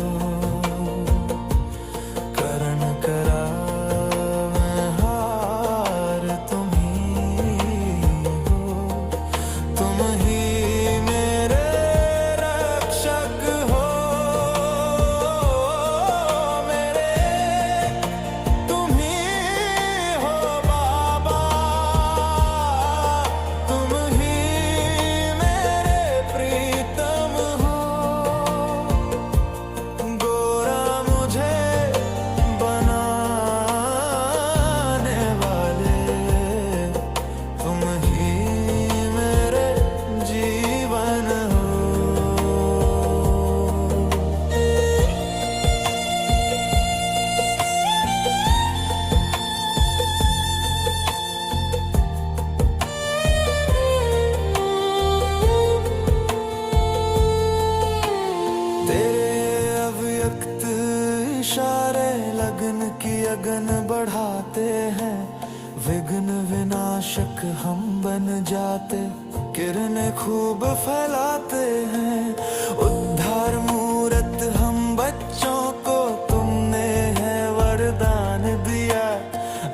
करण करावनहार तुम ही हो, तुम ही मेरे रक्षक हो। मेरे तुम ही हो बाबा, तुम ही मेरे प्रीतम हो। गोरा मुझे बनाने वाले, तुम ही मेरे जीवन हो। तेरे अव्यक्त इशारे लगन की अगन बढ़ाते हैं। विघ्न विनाशक हम बन जाते, किरणें खूब फैलाते हैं। उद्धार मूरत हम बच्चों को तुमने है वरदान दिया।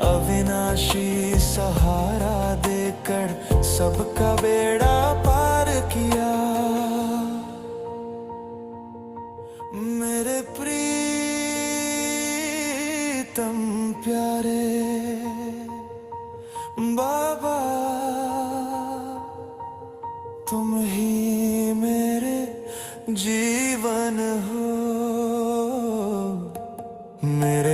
अविनाशी सहारा देकर सबका बेड़ा पार किया। मेरे प्रीतम प्यारे बाबा, तुम ही मेरे जीवन हो। मेरे